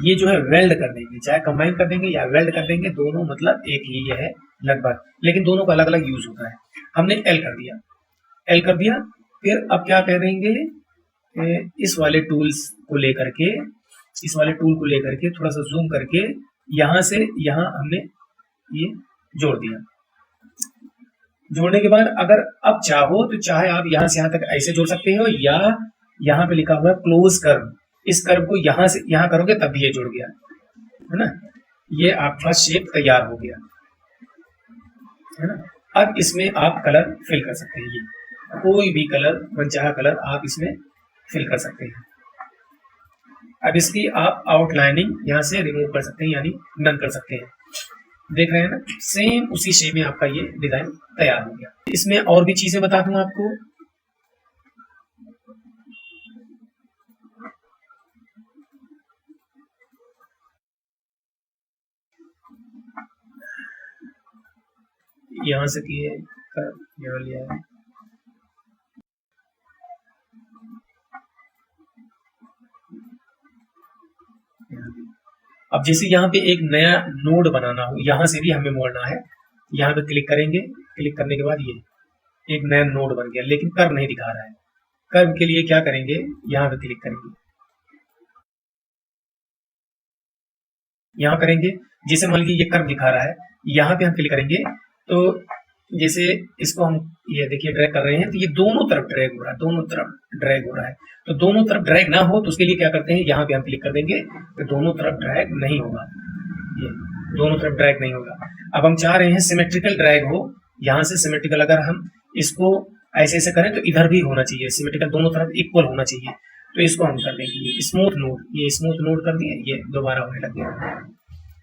ये जो है वेल्ड कर देंगे, चाहे कंबाइन कर देंगे या वेल्ड कर देंगे, दोनों मतलब एक ही है लगभग, लेकिन दोनों का अलग अलग यूज होता है। हमने एल कर दिया, एल कर दिया, फिर अब क्या करेंगे, इस वाले टूल्स को लेकर के, इस वाले टूल को लेकर के थोड़ा सा जूम करके यहाँ से यहाँ हमने ये जोड़ दिया। जोड़ने के बाद अगर अब चाहो तो चाहे आप यहाँ से यहाँ तक ऐसे जोड़ सकते हो, या यहाँ पे लिखा हुआ है क्लोज कर्व, इस कर्व को यहाँ से यहाँ करोगे तब भी ये जुड़ गया, है ना, ये आपका शेप तैयार हो गया, है ना। अब इसमें आप कलर फिल कर सकते हैं, ये कोई भी कलर, मनचाहा कलर आप इसमें फिल कर सकते हैं। अब इसकी आप आउटलाइनिंग यहाँ से रिमूव कर सकते हैं, यानी नन कर सकते हैं। देख रहे हैं ना, सेम उसी शेप में आपका ये डिजाइन तैयार हो गया। इसमें और भी चीजें बता दूं आपको, यहां से किए यहाँ लिया है, अब जैसे यहाँ पे एक नया नोड बनाना हो, यहाँ से भी हमें मोड़ना है, यहाँ पे क्लिक करेंगे, क्लिक करने के बाद ये एक नया नोड बन गया, लेकिन कर्व नहीं दिखा रहा है। कर्व के लिए क्या करेंगे, यहाँ पे क्लिक करेंगे, यहाँ करेंगे, जैसे मान लीजिए ये कर्व दिखा रहा है, यहाँ पे हम क्लिक करेंगे, तो जैसे इसको हम ये देखिए ड्रैग कर रहे हैं, तो ये दोनों तरफ ड्रैग हो रहा है, दोनों तरफ ड्रैग हो रहा है। तो दोनों तरफ ड्रैग ना हो तो उसके लिए क्या करते हैं, यहाँ पे हम क्लिक कर देंगे, तो दोनों तरफ ड्रैग नहीं होगा, ये दोनों तरफ ड्रैग नहीं होगा। अब हम चाह रहे हैं सिमेट्रिकल ड्रैग हो, यहाँ से सिमेट्रिकल, अगर हम इसको ऐसे ऐसे करें तो इधर भी होना चाहिए सिमेट्रिकल, दोनों तरफ इक्वल होना चाहिए, तो इसको हम कर देंगे स्मूथ नोड, ये स्मूथ नोड कर दिए, ये दोबारा होने लग गया।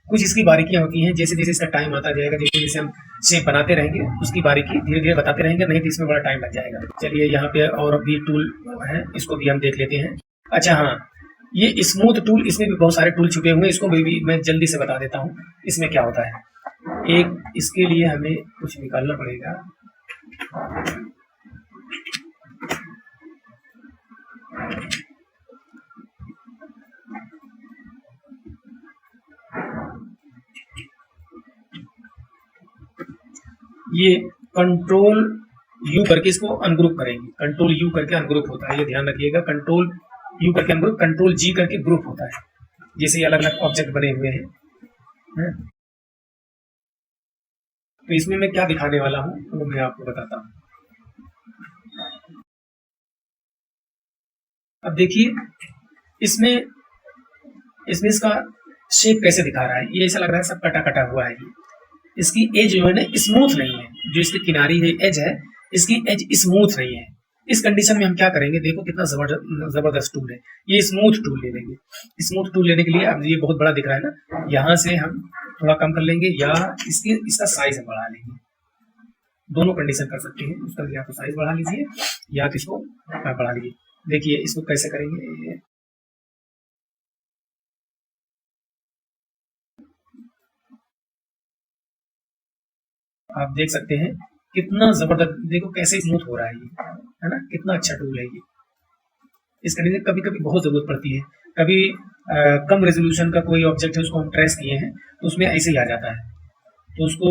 कुछ इसकी बारीकियां होती हैं, जैसे जैसे इसका टाइम आता जाएगा, जैसे जैसे हम शेप बनाते रहेंगे उसकी बारीकी धीरे धीरे बताते रहेंगे, नहीं तो इसमें बड़ा टाइम लग जाएगा। चलिए यहाँ पे और भी टूल है, इसको भी हम देख लेते हैं। अच्छा हाँ, ये स्मूथ टूल, इसमें भी बहुत सारे टूल छुपे हुए हैं, इसको भी मैं जल्दी से बता देता हूँ इसमें क्या होता है। एक इसके लिए हमें कुछ निकालना पड़ेगा, ये कंट्रोल यू करके इसको अनग्रुप करेंगे, कंट्रोल यू करके अनग्रुप होता है, ये ध्यान रखिएगा, कंट्रोल यू करके अनग्रुप, कंट्रोल जी करके ग्रुप होता है, जैसे अलग अलग ऑब्जेक्ट बने हुए हैं, है? तो इसमें मैं क्या दिखाने वाला हूँ वो मैं आपको बताता हूँ। अब देखिए इसमें इसमें इसका शेप कैसे दिखा रहा है, ये ऐसा लग रहा है सब कटा कटा हुआ है, ये इसकी एज जो है ना स्मूथ नहीं है, जो इसकी किनारी है एज है, इसकी एज स्मूथ नहीं है। इस कंडीशन में हम क्या करेंगे, देखो कितना जबरदस्त टूल है, ये स्मूथ टूल ले लेंगे। स्मूथ टूल लेने के लिए, अब ये बहुत बड़ा दिख रहा है ना, यहाँ से हम थोड़ा कम कर लेंगे, या इसका साइज हम बढ़ा लेंगे, दोनों कंडीशन कर सकते हैं, उसका या तो साइज बढ़ा लीजिए या तो इसको बढ़ा लीजिए। देखिए इसको कैसे करेंगे, आप देख सकते हैं कितना जबरदस्त, देखो कैसे स्मूथ हो रहा है ये, है ना, कितना अच्छा टूल है ये। इस कंडीशन कभी कभी बहुत जरूरत पड़ती है, कभी कम रेजोल्यूशन का कोई ऑब्जेक्ट है उसको हम ट्रेस किए हैं तो उसमें ऐसे ही आ जाता है, तो उसको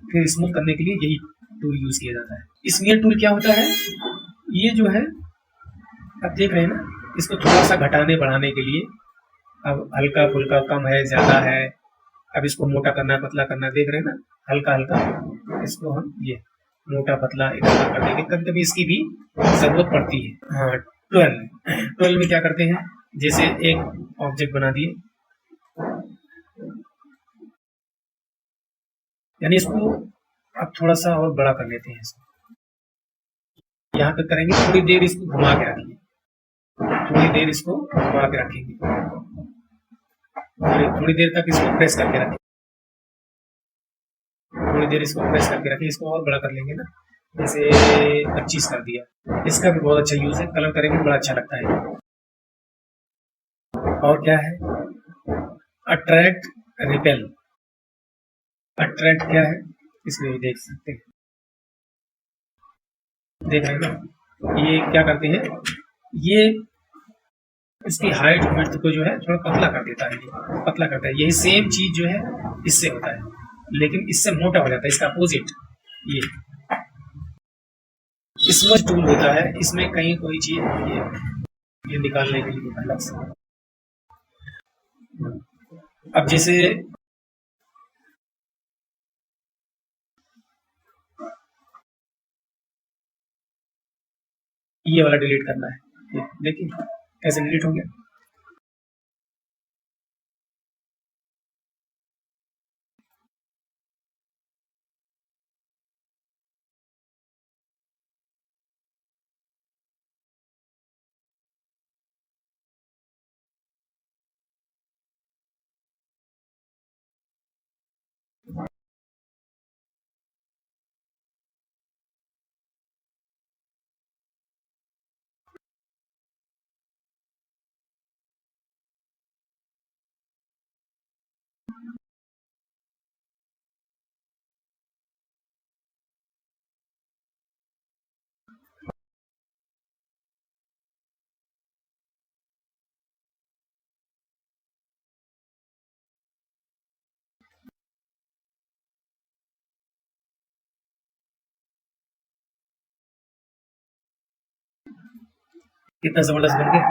फिर स्मूथ करने के लिए यही टूल यूज किया जाता है। स्मीयर टूल क्या होता है, ये जो है आप देख रहे हैं ना, इसको थोड़ा सा घटाने बढ़ाने के लिए, अब हल्का फुल्का कम है ज्यादा है, अब इसको मोटा करना है पतला करना है, देख रहे हैं ना, हल्का हल्का इसको हम ये मोटा पतला इकट्ठा कर देंगे, कभी कभी इसकी भी जरूरत पड़ती है। हाँ 12 में क्या करते हैं, जैसे एक ऑब्जेक्ट बना दिए, यानी इसको अब थोड़ा सा और बड़ा कर लेते हैं, इसको यहाँ पे करेंगे, थोड़ी देर इसको घुमा के रखिए, थोड़ी देर इसको घुमा के रखेंगे, थोड़ी देर तक इसको प्रेस करके रखें, थोड़ी देर इसको प्रेस करके रखें, इसको और बड़ा कर लेंगे ना, जैसे 25 कर दिया। इसका भी बहुत अच्छा यूज है, कलर करेंगे बड़ा अच्छा लगता है। और क्या है, अट्रैक्ट रिपेल, अट्रैक्ट क्या है इसमें भी देख सकते हैं, देख रहे हैं ना, ये क्या करते हैं, ये इसकी हाइट विड्थ को जो है थोड़ा पतला कर देता है, पतला करता है। यही सेम चीज जो है इससे होता है, लेकिन इससे मोटा हो जाता है, इसका अपोजिट। ये स्मज टूल होता है, इसमें कहीं कोई चीज ये निकालने के लिए अलग से। अब जैसे ये वाला डिलीट करना है, देखिए कैसे डिलीट हो गया। कितना जबरदस्त बन गया।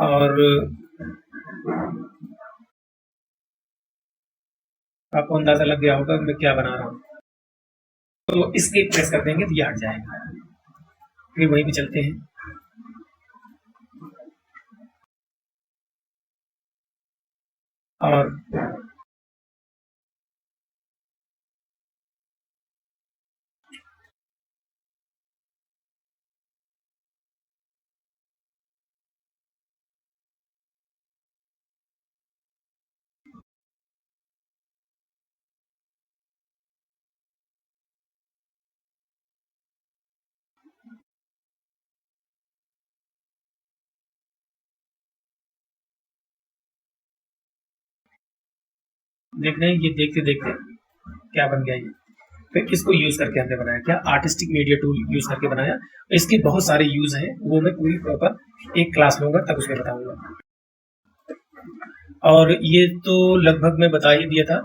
और आपको अंदाजा लग गया होगा मैं क्या बना रहा हूँ, तो इसके प्रेस कर देंगे तो ये हट जाएगा। फिर वहीं पे चलते हैं, और देख रहे हैं ये देखते देखते क्या बन गया ये। फिर इसको यूज करके हमने बनाया क्या, आर्टिस्टिक मीडिया टूल यूज करके बनाया। इसके बहुत सारे यूज हैं, वो मैं पूरी प्रॉपर एक क्लास लूंगा तब उसमें बताऊंगा। और ये तो लगभग मैं बता ही दिया था।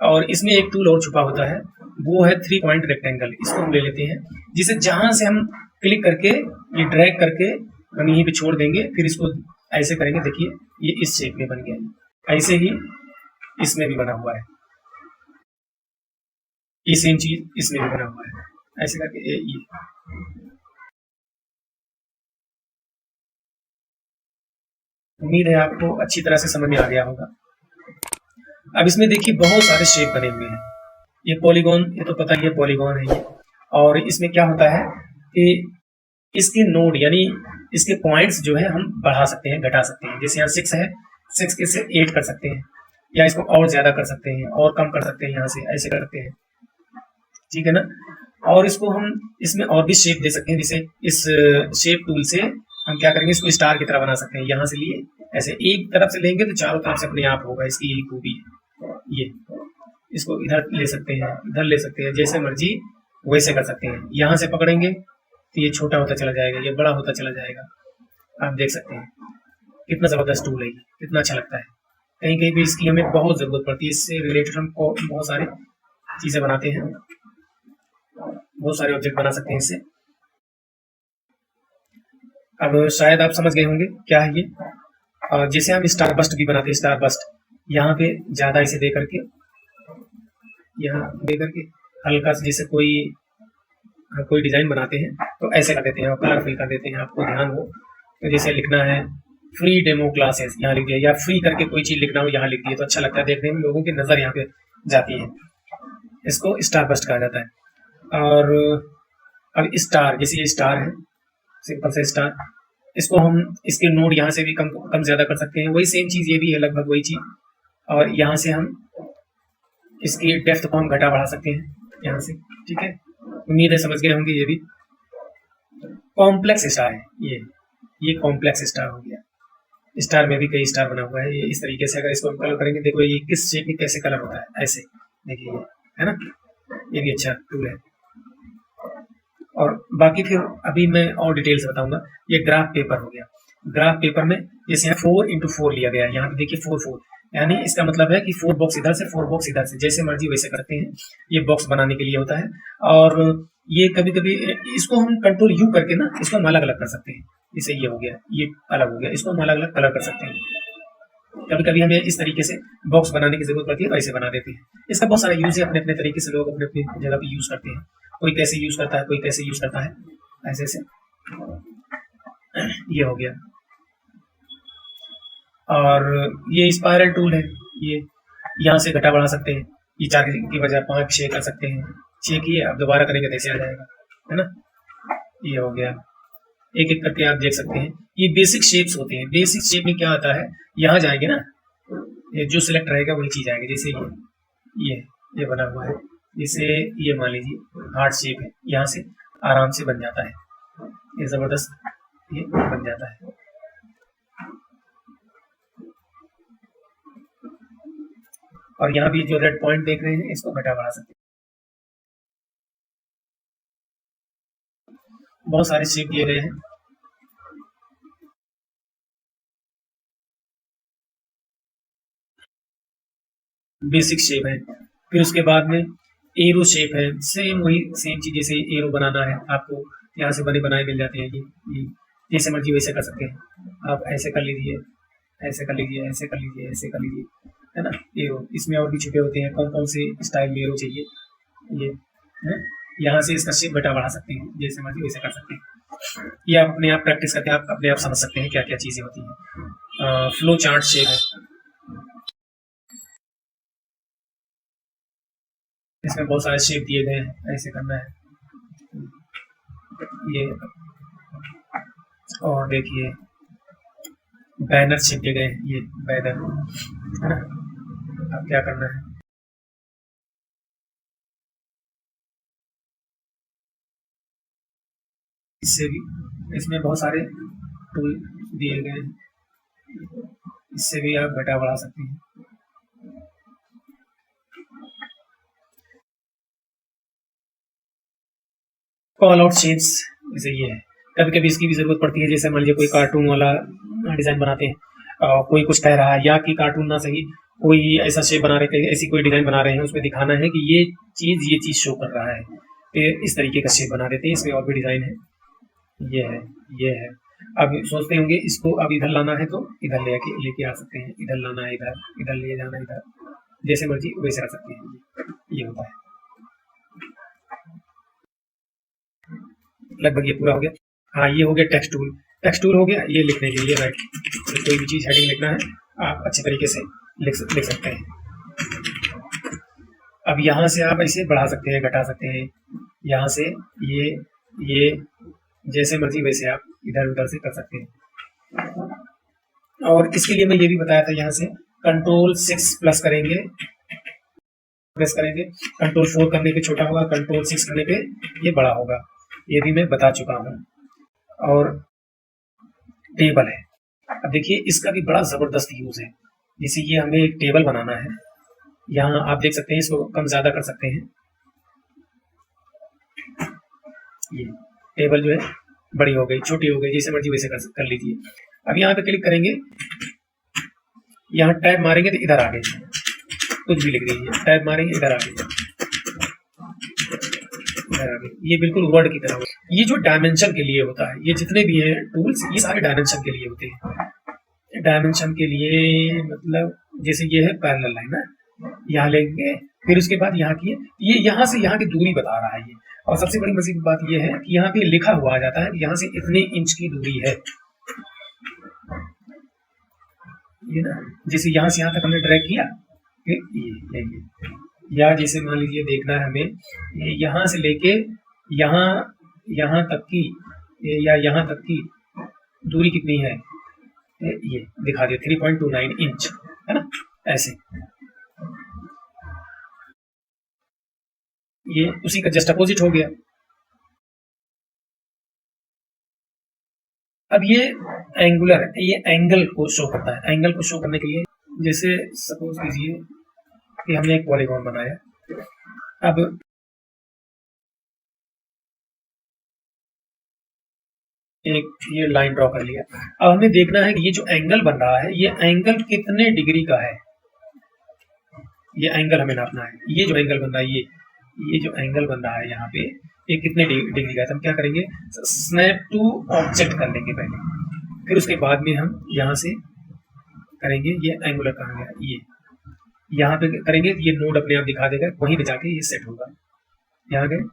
और इसमें एक टूल और छुपा होता है, वो है 3 पॉइंट रेक्टेंगल। इसको हम ले लेते हैं, जिसे जहां से हम क्लिक करके ये ड्रैग करके हम यहीं पे छोड़ देंगे, फिर इसको ऐसे करेंगे, देखिए ये इस शेप में बन गया। ऐसे ही इसमें भी बना हुआ है, ये सेम चीज इसमें भी बना हुआ है, ऐसे करके ये। उम्मीद है आपको अच्छी तरह से समझ में आ गया होगा। अब इसमें देखिए बहुत सारे शेप बने हुए हैं। ये पॉलीगॉन, ये तो पता ही है पॉलीगॉन है ये। और इसमें क्या होता है कि इसके नोड यानी इसके पॉइंट्स जो है हम बढ़ा सकते हैं, घटा सकते हैं। जैसे यहाँ 6 है, 6 के से 8 कर सकते हैं, या इसको और ज्यादा कर सकते हैं और कम कर सकते हैं, यहाँ से ऐसे कर सकते हैं, ठीक है ना। और इसको हम इसमें और भी शेप दे सकते हैं, जैसे इस शेप टूल से हम क्या करेंगे, इसको स्टार की तरह बना सकते हैं। यहाँ से लिए ऐसे एक तरफ से लेंगे तो चारों तरफ से अपने आप होगा, इसकी यही खूबी है। ये इसको इधर ले सकते हैं, इधर ले सकते हैं, जैसे मर्जी वैसे कर सकते हैं। यहाँ से पकड़ेंगे तो ये छोटा होता चला जाएगा, ये बड़ा होता चला जाएगा। आप देख सकते हैं कितना जबरदस्त टूल है ये, कितना अच्छा लगता है। कहीं कहीं भी इसकी हमें बहुत जरूरत पड़ती है, इससे रिलेटेड हम बहुत सारी चीजें बनाते हैं, बहुत सारे ऑब्जेक्ट बना सकते हैं इससे। अब शायद आप समझ गए होंगे क्या है ये। जैसे हम स्टार बस्ट भी बनाते हैं, स्टार बस्ट यहाँ पे ज्यादा इसे दे करके, यहाँ दे करके हल्का से, जैसे कोई डिजाइन बनाते हैं तो ऐसे कर देते हैं और कलर फिल कर देते हैं। आपको ध्यान हो तो जैसे लिखना है फ्री डेमो क्लासेस, यहाँ लिख दिया, या फ्री करके कोई चीज लिखना हो यहाँ लिख दिया, तो अच्छा लगता है देखने में, लोगों की नजर यहाँ पे जाती है। इसको स्टार बस्ट कहा जाता है। और अब स्टार, जैसे ये स्टार है, सिंपल से स्टार, इसको हम इसके नोड यहाँ से भी कम कम ज्यादा कर सकते हैं। वही सेम चीज ये भी है, लगभग वही चीज। और यहाँ से हम इसकी डेप्थ को हम घटा बढ़ा सकते हैं यहाँ से, ठीक है। उम्मीद है समझ गए होंगे ये भी। कॉम्प्लेक्स स्टार है ये कॉम्प्लेक्स स्टार हो गया। स्टार में भी कई स्टार बना हुआ है, ये इस तरीके से अगर इसको कलर करेंगे, देखो ये किस शेप में कैसे कलर होता है, ऐसे देखिए, है ना। ये भी अच्छा टूल है। और बाकी फिर अभी मैं और डिटेल से बताऊंगा। ये ग्राफ पेपर हो गया। ग्राफ पेपर में जैसे यहाँ 4x4 लिया गया है, यहाँ पे देखिए 4 यानी इसका मतलब है कि 4 बॉक्स इधर से 4 बॉक्स इधर से, जैसे मर्जी वैसे करते हैं। ये बॉक्स बनाने के लिए होता है। और ये कभी कभी इसको हम कंट्रोल यू करके ना इसको हम अलग अलग कर सकते हैं। जैसे ये हो गया, ये अलग हो गया, इसको हम अलग अलग कलर कर सकते हैं। कभी कभी हमें इस तरीके से बॉक्स बनाने की जरूरत पड़ती है तो ऐसे बना देते हैं। इसका बहुत सारा यूज है, अपने अपने तरीके से लोग अपने अपनी जगह पे यूज करते हैं। कोई कैसे यूज करता है, कोई कैसे यूज करता है, ऐसे ऐसे। ये हो गया। और ये स्पायरल टूल है, ये यहाँ से घटा बढ़ा सकते हैं। ये 4 की बजाय 5 6 कर सकते हैं। 6 किए, अब दोबारा करेंगे तो ऐसे आ जाएगा, है ना। ये हो गया। एक एक करके आप देख सकते हैं। ये बेसिक शेप्स होते हैं। बेसिक शेप में क्या आता है, यहाँ जाएंगे ना, ये जो सिलेक्ट रहेगा वही चीज आएगी। जैसे ये बना हुआ है, जैसे ये मान लीजिए हार्ट शेप है, यहाँ से आराम से बन जाता है। ये जबरदस्त ये बन जाता है। और यहाँ भी जो रेड पॉइंट देख रहे हैं, इसको घटा बढ़ा सकते हैं। बहुत सारे शेप दिए गए हैं। बेसिक शेप है। फिर उसके बाद में एरो शेप है। सेम वही सेम चीज, जैसे एरो बनाना है आपको, यहाँ से बने बनाए मिल जाते हैं। ये जैसे मर्जी वैसे कर सकते हैं। आप ऐसे कर लीजिए, ऐसे कर लीजिए, ऐसे कर लीजिए, ऐसे कर लीजिए, है ना। एरो इसमें और भी छुपे होते हैं, कौन कौन से स्टाइल में एरो चाहिए। ये है, यहाँ से इसका शेप घटा बढ़ा सकते हैं, जैसे मर्जी वैसे कर सकते हैं। ये आप अपने आप प्रैक्टिस करके आप अपने आप समझ सकते हैं क्या क्या चीजें होती हैं। फ्लो चार्ट शेप है, इसमें बहुत सारे शेप दिए गए हैं, ऐसे करना है ये। और देखिए बैनर शेप दिए गए हैं, ये बैनर, है ना। अब क्या करना है, इससे भी, इसमें बहुत सारे टूल दिए गए हैं, इससे भी आप घटा बढ़ा सकते हैं। कॉल आउट शेप्स जैसे ये है, कभी कभी इसकी भी जरूरत पड़ती है। जैसे मान लीजिए कोई कार्टून वाला डिजाइन बनाते हैं, कोई कुछ कह रहा है, या कि कार्टून ना सही, कोई ऐसा शेप बना रहे थे, ऐसी कोई डिजाइन बना रहे हैं, उसमें दिखाना है कि ये चीज शो कर रहा है, तो इस तरीके का शेप बना देते हैं। इसमें और भी डिजाइन है, ये है, ये है। अब सोचते होंगे इसको अब इधर लाना है तो इधर लेके आ सकते हैं, इधर लाना है इधर, इधर ले जाना है इधर, जैसे मर्जी वैसे रख सकते हैं। ये होता है। लगभग ये पूरा हो गया। हाँ, ये हो गया टेक्स्ट टूल। टेक्स्ट टूल हो गया ये लिखने के लिए, राइट। कोई भी चीज हेडिंग लिखना है आप अच्छे तरीके से लिख सकते हैं। अब यहाँ से आप ऐसे बढ़ा सकते हैं, घटा सकते हैं। यहाँ से ये जैसे मर्जी वैसे आप इधर उधर से कर सकते हैं। और इसके लिए मैं ये भी बताया था, यहाँ से Ctrl+6 प्लस करेंगे, प्रेस करेंगे। Ctrl+4 करने पे छोटा होगा, Ctrl+6 करने पे ये बड़ा होगा, ये भी मैं बता चुका हूँ। और टेबल है, अब देखिए इसका भी बड़ा जबरदस्त यूज है। जैसे ये हमें एक टेबल बनाना है, यहाँ आप देख सकते हैं, इसको कम ज्यादा कर सकते हैं। ये टेबल जो है बड़ी हो गई, छोटी हो गई, जैसे मर्जी वैसे कर लीजिए। अब यहाँ पे क्लिक करेंगे, यहाँ टैब मारेंगे तो इधर आ गए, कुछ भी लिख दीजिए, टैब मारेंगे इधर आ गए, इधर आ गए। ये बिल्कुल वर्ड की तरह। ये जो डायमेंशन के लिए होता है, ये जितने भी हैं टूल्स, ये सारे डायमेंशन के लिए होते हैं। डायमेंशन के लिए मतलब जैसे ये है पैरेलल लाइन है, यहाँ लेंगे, फिर उसके बाद यहाँ की ये यहाँ से यहाँ की दूरी बता रहा है ये। और सबसे बड़ी मजे की बात ये है कि यहाँ पे लिखा हुआ आ जाता है कि यहाँ से इतने इंच की दूरी है, ये ना। जैसे यहाँ से यहाँ तक हमने ड्रैग किया, ये या जैसे मान लीजिए देखना है हमें यहाँ से लेके यहाँ तक की, या यहाँ तक की दूरी कितनी है, ये दिखा दिया 3.29 इंच, है ना। ऐसे ये उसी का जस्ट अपोजिट हो गया। अब ये एंगुलर है, ये एंगल को शो करता है। एंगल को शो करने के लिए जैसे सपोज कीजिए कि हमने एक पॉलीगॉन बनाया, अब एक ये लाइन ड्रॉ कर लिया। अब हमें देखना है कि ये जो एंगल बन रहा है, ये एंगल कितने डिग्री का है, ये एंगल हमें नापना है। ये जो एंगल बन रहा है, ये जो एंगल बन रहा है यहाँ पे, ये कितने डिग्री का है। तो हम क्या करेंगे, स्नैप टू ऑब्जेक्ट कर लेंगे पहले, फिर उसके बाद में हम यहाँ से करेंगे, ये एंगुलर कहाँ गया, ये यहाँ पे करेंगे, ये नोड अपने आप दिखा देगा, वहीं पे जाके ये सेट होगा। यहाँ गए,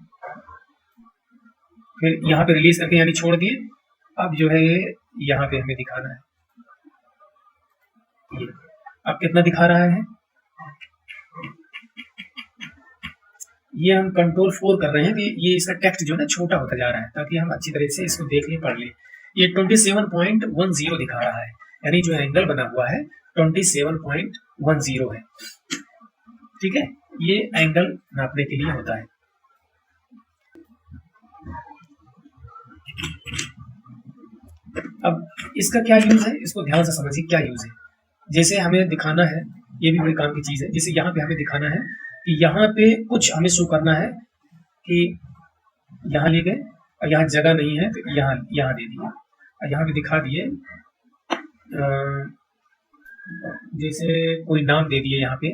फिर यहाँ पे रिलीज करके यानी छोड़ दिए। अब जो है यहाँ पे हमें दिखाना है, ये अब कितना दिखा रहा है, ये हम कंट्रोल 4 कर रहे हैं कि ये इसका टेक्स्ट जो है ना छोटा होता जा रहा है, ताकि हम अच्छी तरह से इसको देख लें, पढ़ लें। ये 27.10 दिखा रहा है, यानी जो एंगल बना हुआ है 27.10 है। ठीक है, ये एंगल नापने के लिए होता है। अब इसका क्या यूज है, इसको ध्यान से समझिए क्या यूज है। जैसे हमें दिखाना है, ये भी बड़ी काम की चीज है, जैसे यहाँ पे हमें दिखाना है कि यहाँ पे कुछ हमें शो करना है कि यहाँ ले गए और यहाँ जगह नहीं है, तो यहाँ दे दिए और यहाँ पे दिखा दिए, जैसे कोई नाम दे दिए यहाँ पे,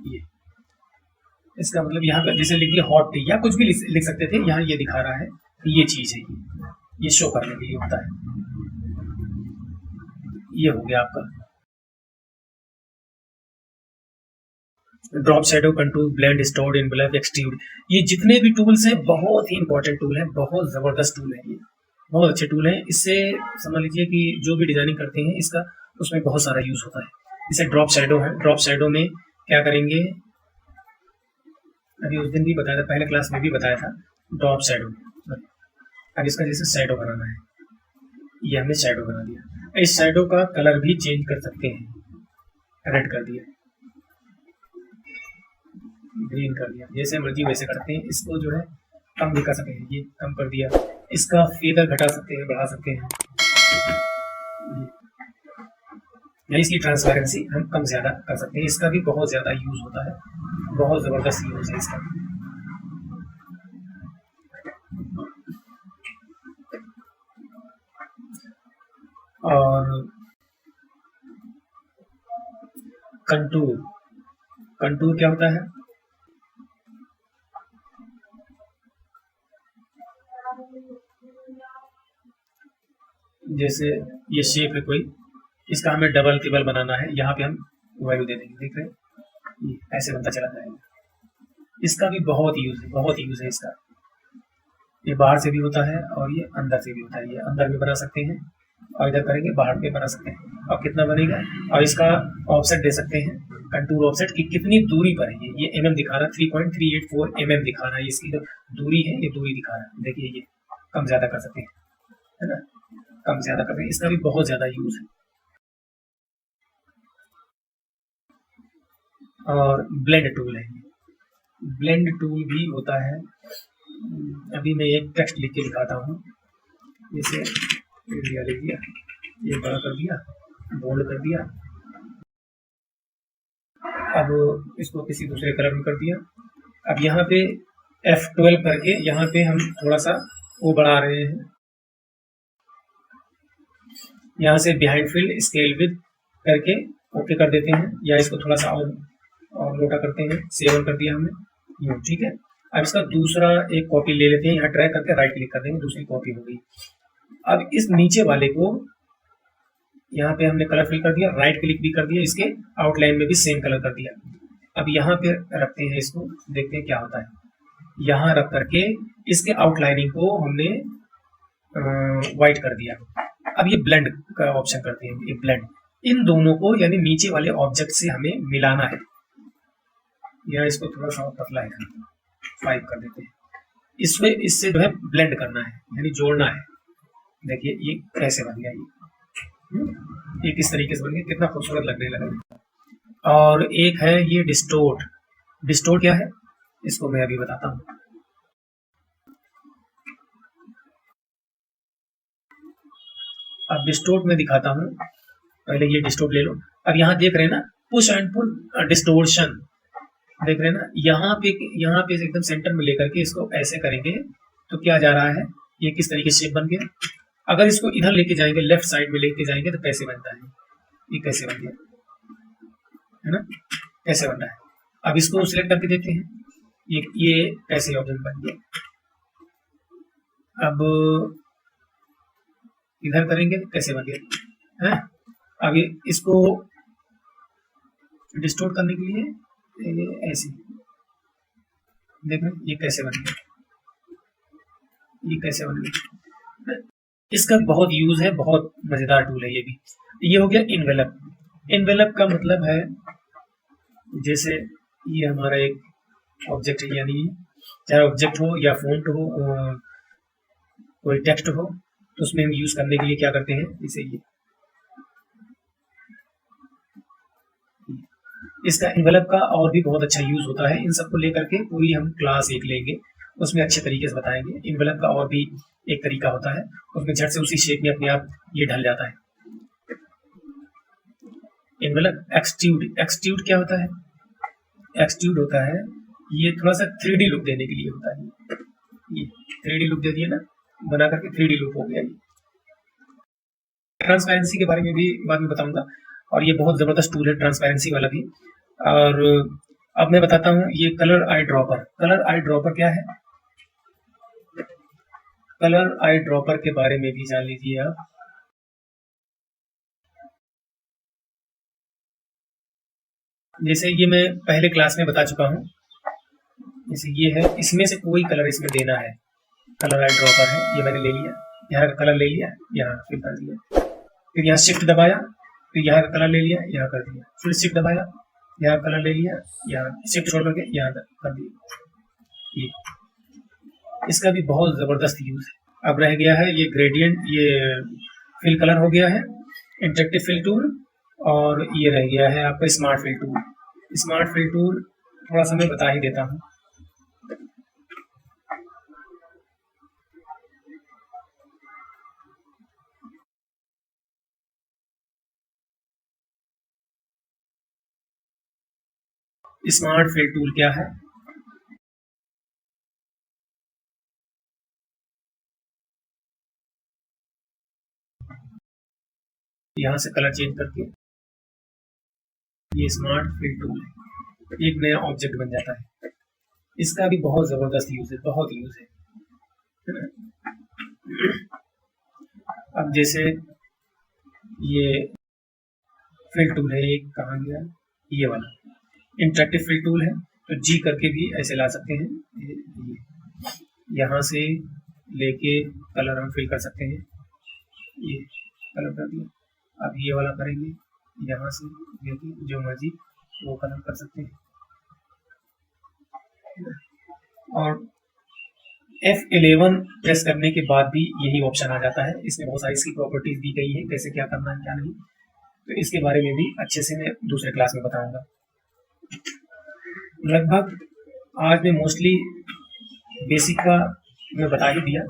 ये इसका मतलब यहाँ पे जैसे लिख दिया हॉट टी या कुछ भी लिख सकते थे। यहाँ ये दिखा रहा है कि ये चीज है, ये शो करने के लिए होता है। ये हो गया आपका drop shadow, contour, blend, stored, envelope, extrude. ये जितने भी टूल्स हैं बहुत ही इंपॉर्टेंट टूल है, बहुत जबरदस्त टूल है, ये बहुत अच्छे टूल है। इससे समझ लीजिए कि जो भी डिजाइनिंग करते हैं इसका उसमें बहुत सारा यूज होता है। जैसे ड्रॉप शैडो है, ड्रॉप शैडो में क्या करेंगे, अभी उस दिन भी बताया था, पहले क्लास में भी बताया था ड्रॉप शैडो। अब इसका जैसे शैडो बनाना है, ये हमने शैडो बना दिया। इस शैडो का कलर भी चेंज कर सकते हैं, रेड कर दिया, ग्रीन कर दिया, जैसे मर्जी वैसे करते हैं। इसको जो है कम भी कर सकते हैं, ये कम कर दिया। इसका फेदर घटा सकते हैं, बढ़ा सकते हैं, यानी इसकी ट्रांसपेरेंसी हम कम ज्यादा कर सकते हैं। इसका भी बहुत ज्यादा यूज होता है, बहुत जबरदस्त यूज है इसका। और कंटूर, कंटूर क्या होता है, जैसे ये शेप है कोई, इसका हमें डबल टिबल बनाना है, यहाँ पे हम वैल्यू दे देंगे, देख रहे हैं ये ऐसे बनता चला जाएगा। इसका भी बहुत यूज है, बहुत यूज है इसका। ये बाहर से भी होता है और ये अंदर से भी होता है, ये अंदर भी बना सकते हैं और इधर करेंगे बाहर भी बना सकते हैं। और कितना बनेगा, और इसका ऑफसेट दे सकते हैं, कंटूर ऑफसेट की कितनी दूरी पर है, ये एमएम दिखा रहा है, 3.384 mm दिखा रहा है, इसकी जो दूरी है ये दूरी दिखा रहा है। देखिए ये कम ज्यादा कर सकते हैं, है ना, कम ज्यादा कर सकते हैं। इसका भी बहुत ज्यादा यूज है। और ब्लेंड टूल है, ब्लेंड टूल भी होता है। अभी मैं एक टेक्स्ट लिख के दिखाता हूँ, जैसे एरिया लिख दिया, ये बड़ा कर दिया, बोल्ड कर दिया, अब इसको किसी दूसरे कलर में कर दिया। अब यहाँ पे F12 करके यहाँ पे हम थोड़ा सा वो बढ़ा रहे हैं, यहाँ से बिहाइंड फील्ड स्केल विद करके ओके कर देते हैं, या इसको थोड़ा सा और मोटा करते हैं, 7 कर दिया हमने, ठीक है। अब इसका दूसरा एक कॉपी ले लेते हैं, यहाँ ड्रैग करके राइट क्लिक कर देंगे, दूसरी कॉपी हो गई। अब इस नीचे वाले को यहाँ पे हमने कलर फिल कर दिया, राइट क्लिक भी कर दिया, इसके आउटलाइन में भी सेम कलर कर दिया। अब यहाँ पे रखते हैं इसको, देखते हैं क्या होता है। यहाँ रख करके इसके आउटलाइनिंग को हमने व्हाइट कर दिया। अब ये ब्लेंड का ऑप्शन करते हैं, ये ब्लेंड, इन दोनों को यानी नीचे वाले ऑब्जेक्ट से हमें मिलाना है। या इसको थोड़ा सा पतला है, 5 कर देते हैं, इसमें इससे जो है ब्लेंड करना है, यानी जोड़ना है। देखिए ये कैसे बन गया, ये किस तरीके से बन गया, कितना खूबसूरत लगने लगा। और एक है ये डिस्टोर्ट, डिस्टोर्ट क्या है इसको मैं अभी बताता हूँ। अब डिस्टोर्ट में दिखाता हूँ, पहले ये डिस्टोर्ट ले लो। अब यहाँ देख रहे हैं ना, पुश एंड पुल डिस्टोर्शन, देख रहे हैं ना, यहाँ पे एकदम सेंटर में लेकर के इसको ऐसे करेंगे तो क्या जा रहा है, ये किस तरीके से शेप बन गया। अगर इसको इधर लेके जाएंगे, लेफ्ट साइड में लेके जाएंगे तो कैसे बनता है, ये कैसे बन गया, है ना, कैसे बन रहा है। अब इसको सिलेक्ट करके देखते हैं, ये कैसे ऑब्जेक्ट बन गया। अब इधर करेंगे तो कैसे बन गया है। अब इसको डिस्टोर्ट करने के लिए ऐसे देख रहे हैं, ये कैसे बन गया, ये कैसे बन गया। इसका बहुत यूज है, बहुत मजेदार टूल है ये भी। ये हो गया इनवेलप। इनवेलप का मतलब है जैसे ये हमारा एक ऑब्जेक्ट है, यानी चाहे ऑब्जेक्ट हो या फ़ॉन्ट हो, कोई टेक्स्ट हो, तो उसमें हम यूज करने के लिए क्या करते हैं, जैसे ये इसका इनवेलप का और भी बहुत अच्छा यूज होता है। इन सबको लेकर के पूरी हम क्लास एक लेंगे, उसमें अच्छे तरीके से बताएंगे। इनवेलप का और भी एक तरीका होता है, उसमें झट से उसी शेप में अपने आप ये ढल जाता है। इनवेलप एक्सट्रूड क्या होता है, एक्सट्रूड होता है ये थोड़ा सा 3D लुक देने के लिए होता है। ये 3D लुक दे दिया ना, बना करके 3D लुक हो गया। ये ट्रांसपेरेंसी के बारे में भी बाद में बताऊंगा, और ये बहुत जबरदस्त टूल है ट्रांसपेरेंसी वाला भी। और अब मैं बताता हूँ ये colour eye dropper. Colour eye dropper क्या है, कलर आई ड्रॉपर के बारे में भी जान लीजिए आप। जैसे ये मैं पहले क्लास में बता चुका हूँ, जैसे ये है, इसमें से कोई कलर इसमें देना है, कलर आई ड्रॉपर है, ये मैंने ले लिया, यहाँ का कलर ले लिया, यहाँ फिल कर दिया, फिर यहाँ शिफ्ट दबाया, फिर यहाँ का कलर ले लिया, यहाँ कर दिया, फिर शिफ्ट दबाया, यहाँ कलर ले लिया, यहाँ शिफ्ट छोड़ करके यहाँ कर दिया। ये इसका भी बहुत ज़बरदस्त यूज़ है। अब रह गया है ये ग्रेडियंट, ये फिल कलर हो गया है, इंटरेक्टिव फिल टूल, और ये रह गया है आपका smart fill tool. Smart fill tool थोड़ा सा मैं बता ही देता हूँ। स्मार्ट फिल टूल क्या है, यहाँ से कलर चेंज करके ये स्मार्ट फिल टूल है, एक नया ऑब्जेक्ट बन जाता है। इसका भी बहुत जबरदस्त यूज है, बहुत यूज है। अब जैसे ये फिल टूल है, एक कहाँ गया, ये वाला इंटरेक्टिव फिल टूल है, तो जी करके भी ऐसे ला सकते हैं, यहाँ से लेके कलर हम फिल कर सकते हैं, ये कलर कर दिया। अब ये वाला करेंगे, यहाँ से लेके जो मर्जी वो कलर कर सकते हैं। और F11 प्रेस करने के बाद भी यही ऑप्शन आ जाता है। इसमें बहुत सारी इसकी प्रॉपर्टीज दी गई है, कैसे क्या करना है क्या नहीं, तो इसके बारे में भी अच्छे से मैं दूसरे क्लास में बताऊंगा। लगभग आज मैं मोस्टली बेसिक का मैं बता ही दिया,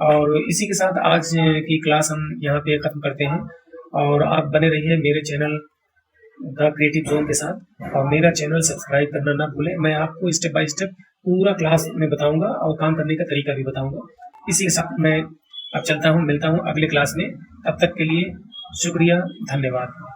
और इसी के साथ आज की क्लास हम यहाँ पे खत्म करते हैं। और आप बने रहिए मेरे चैनल द क्रिएटिव जोन के साथ, और मेरा चैनल सब्सक्राइब करना ना भूलें। मैं आपको स्टेप बाय स्टेप पूरा क्लास में बताऊंगा और काम करने का तरीका भी बताऊंगा। इसी के साथ मैं अब चलता हूँ, मिलता हूँ अगले क्लास में। तब तक के लिए शुक्रिया, धन्यवाद।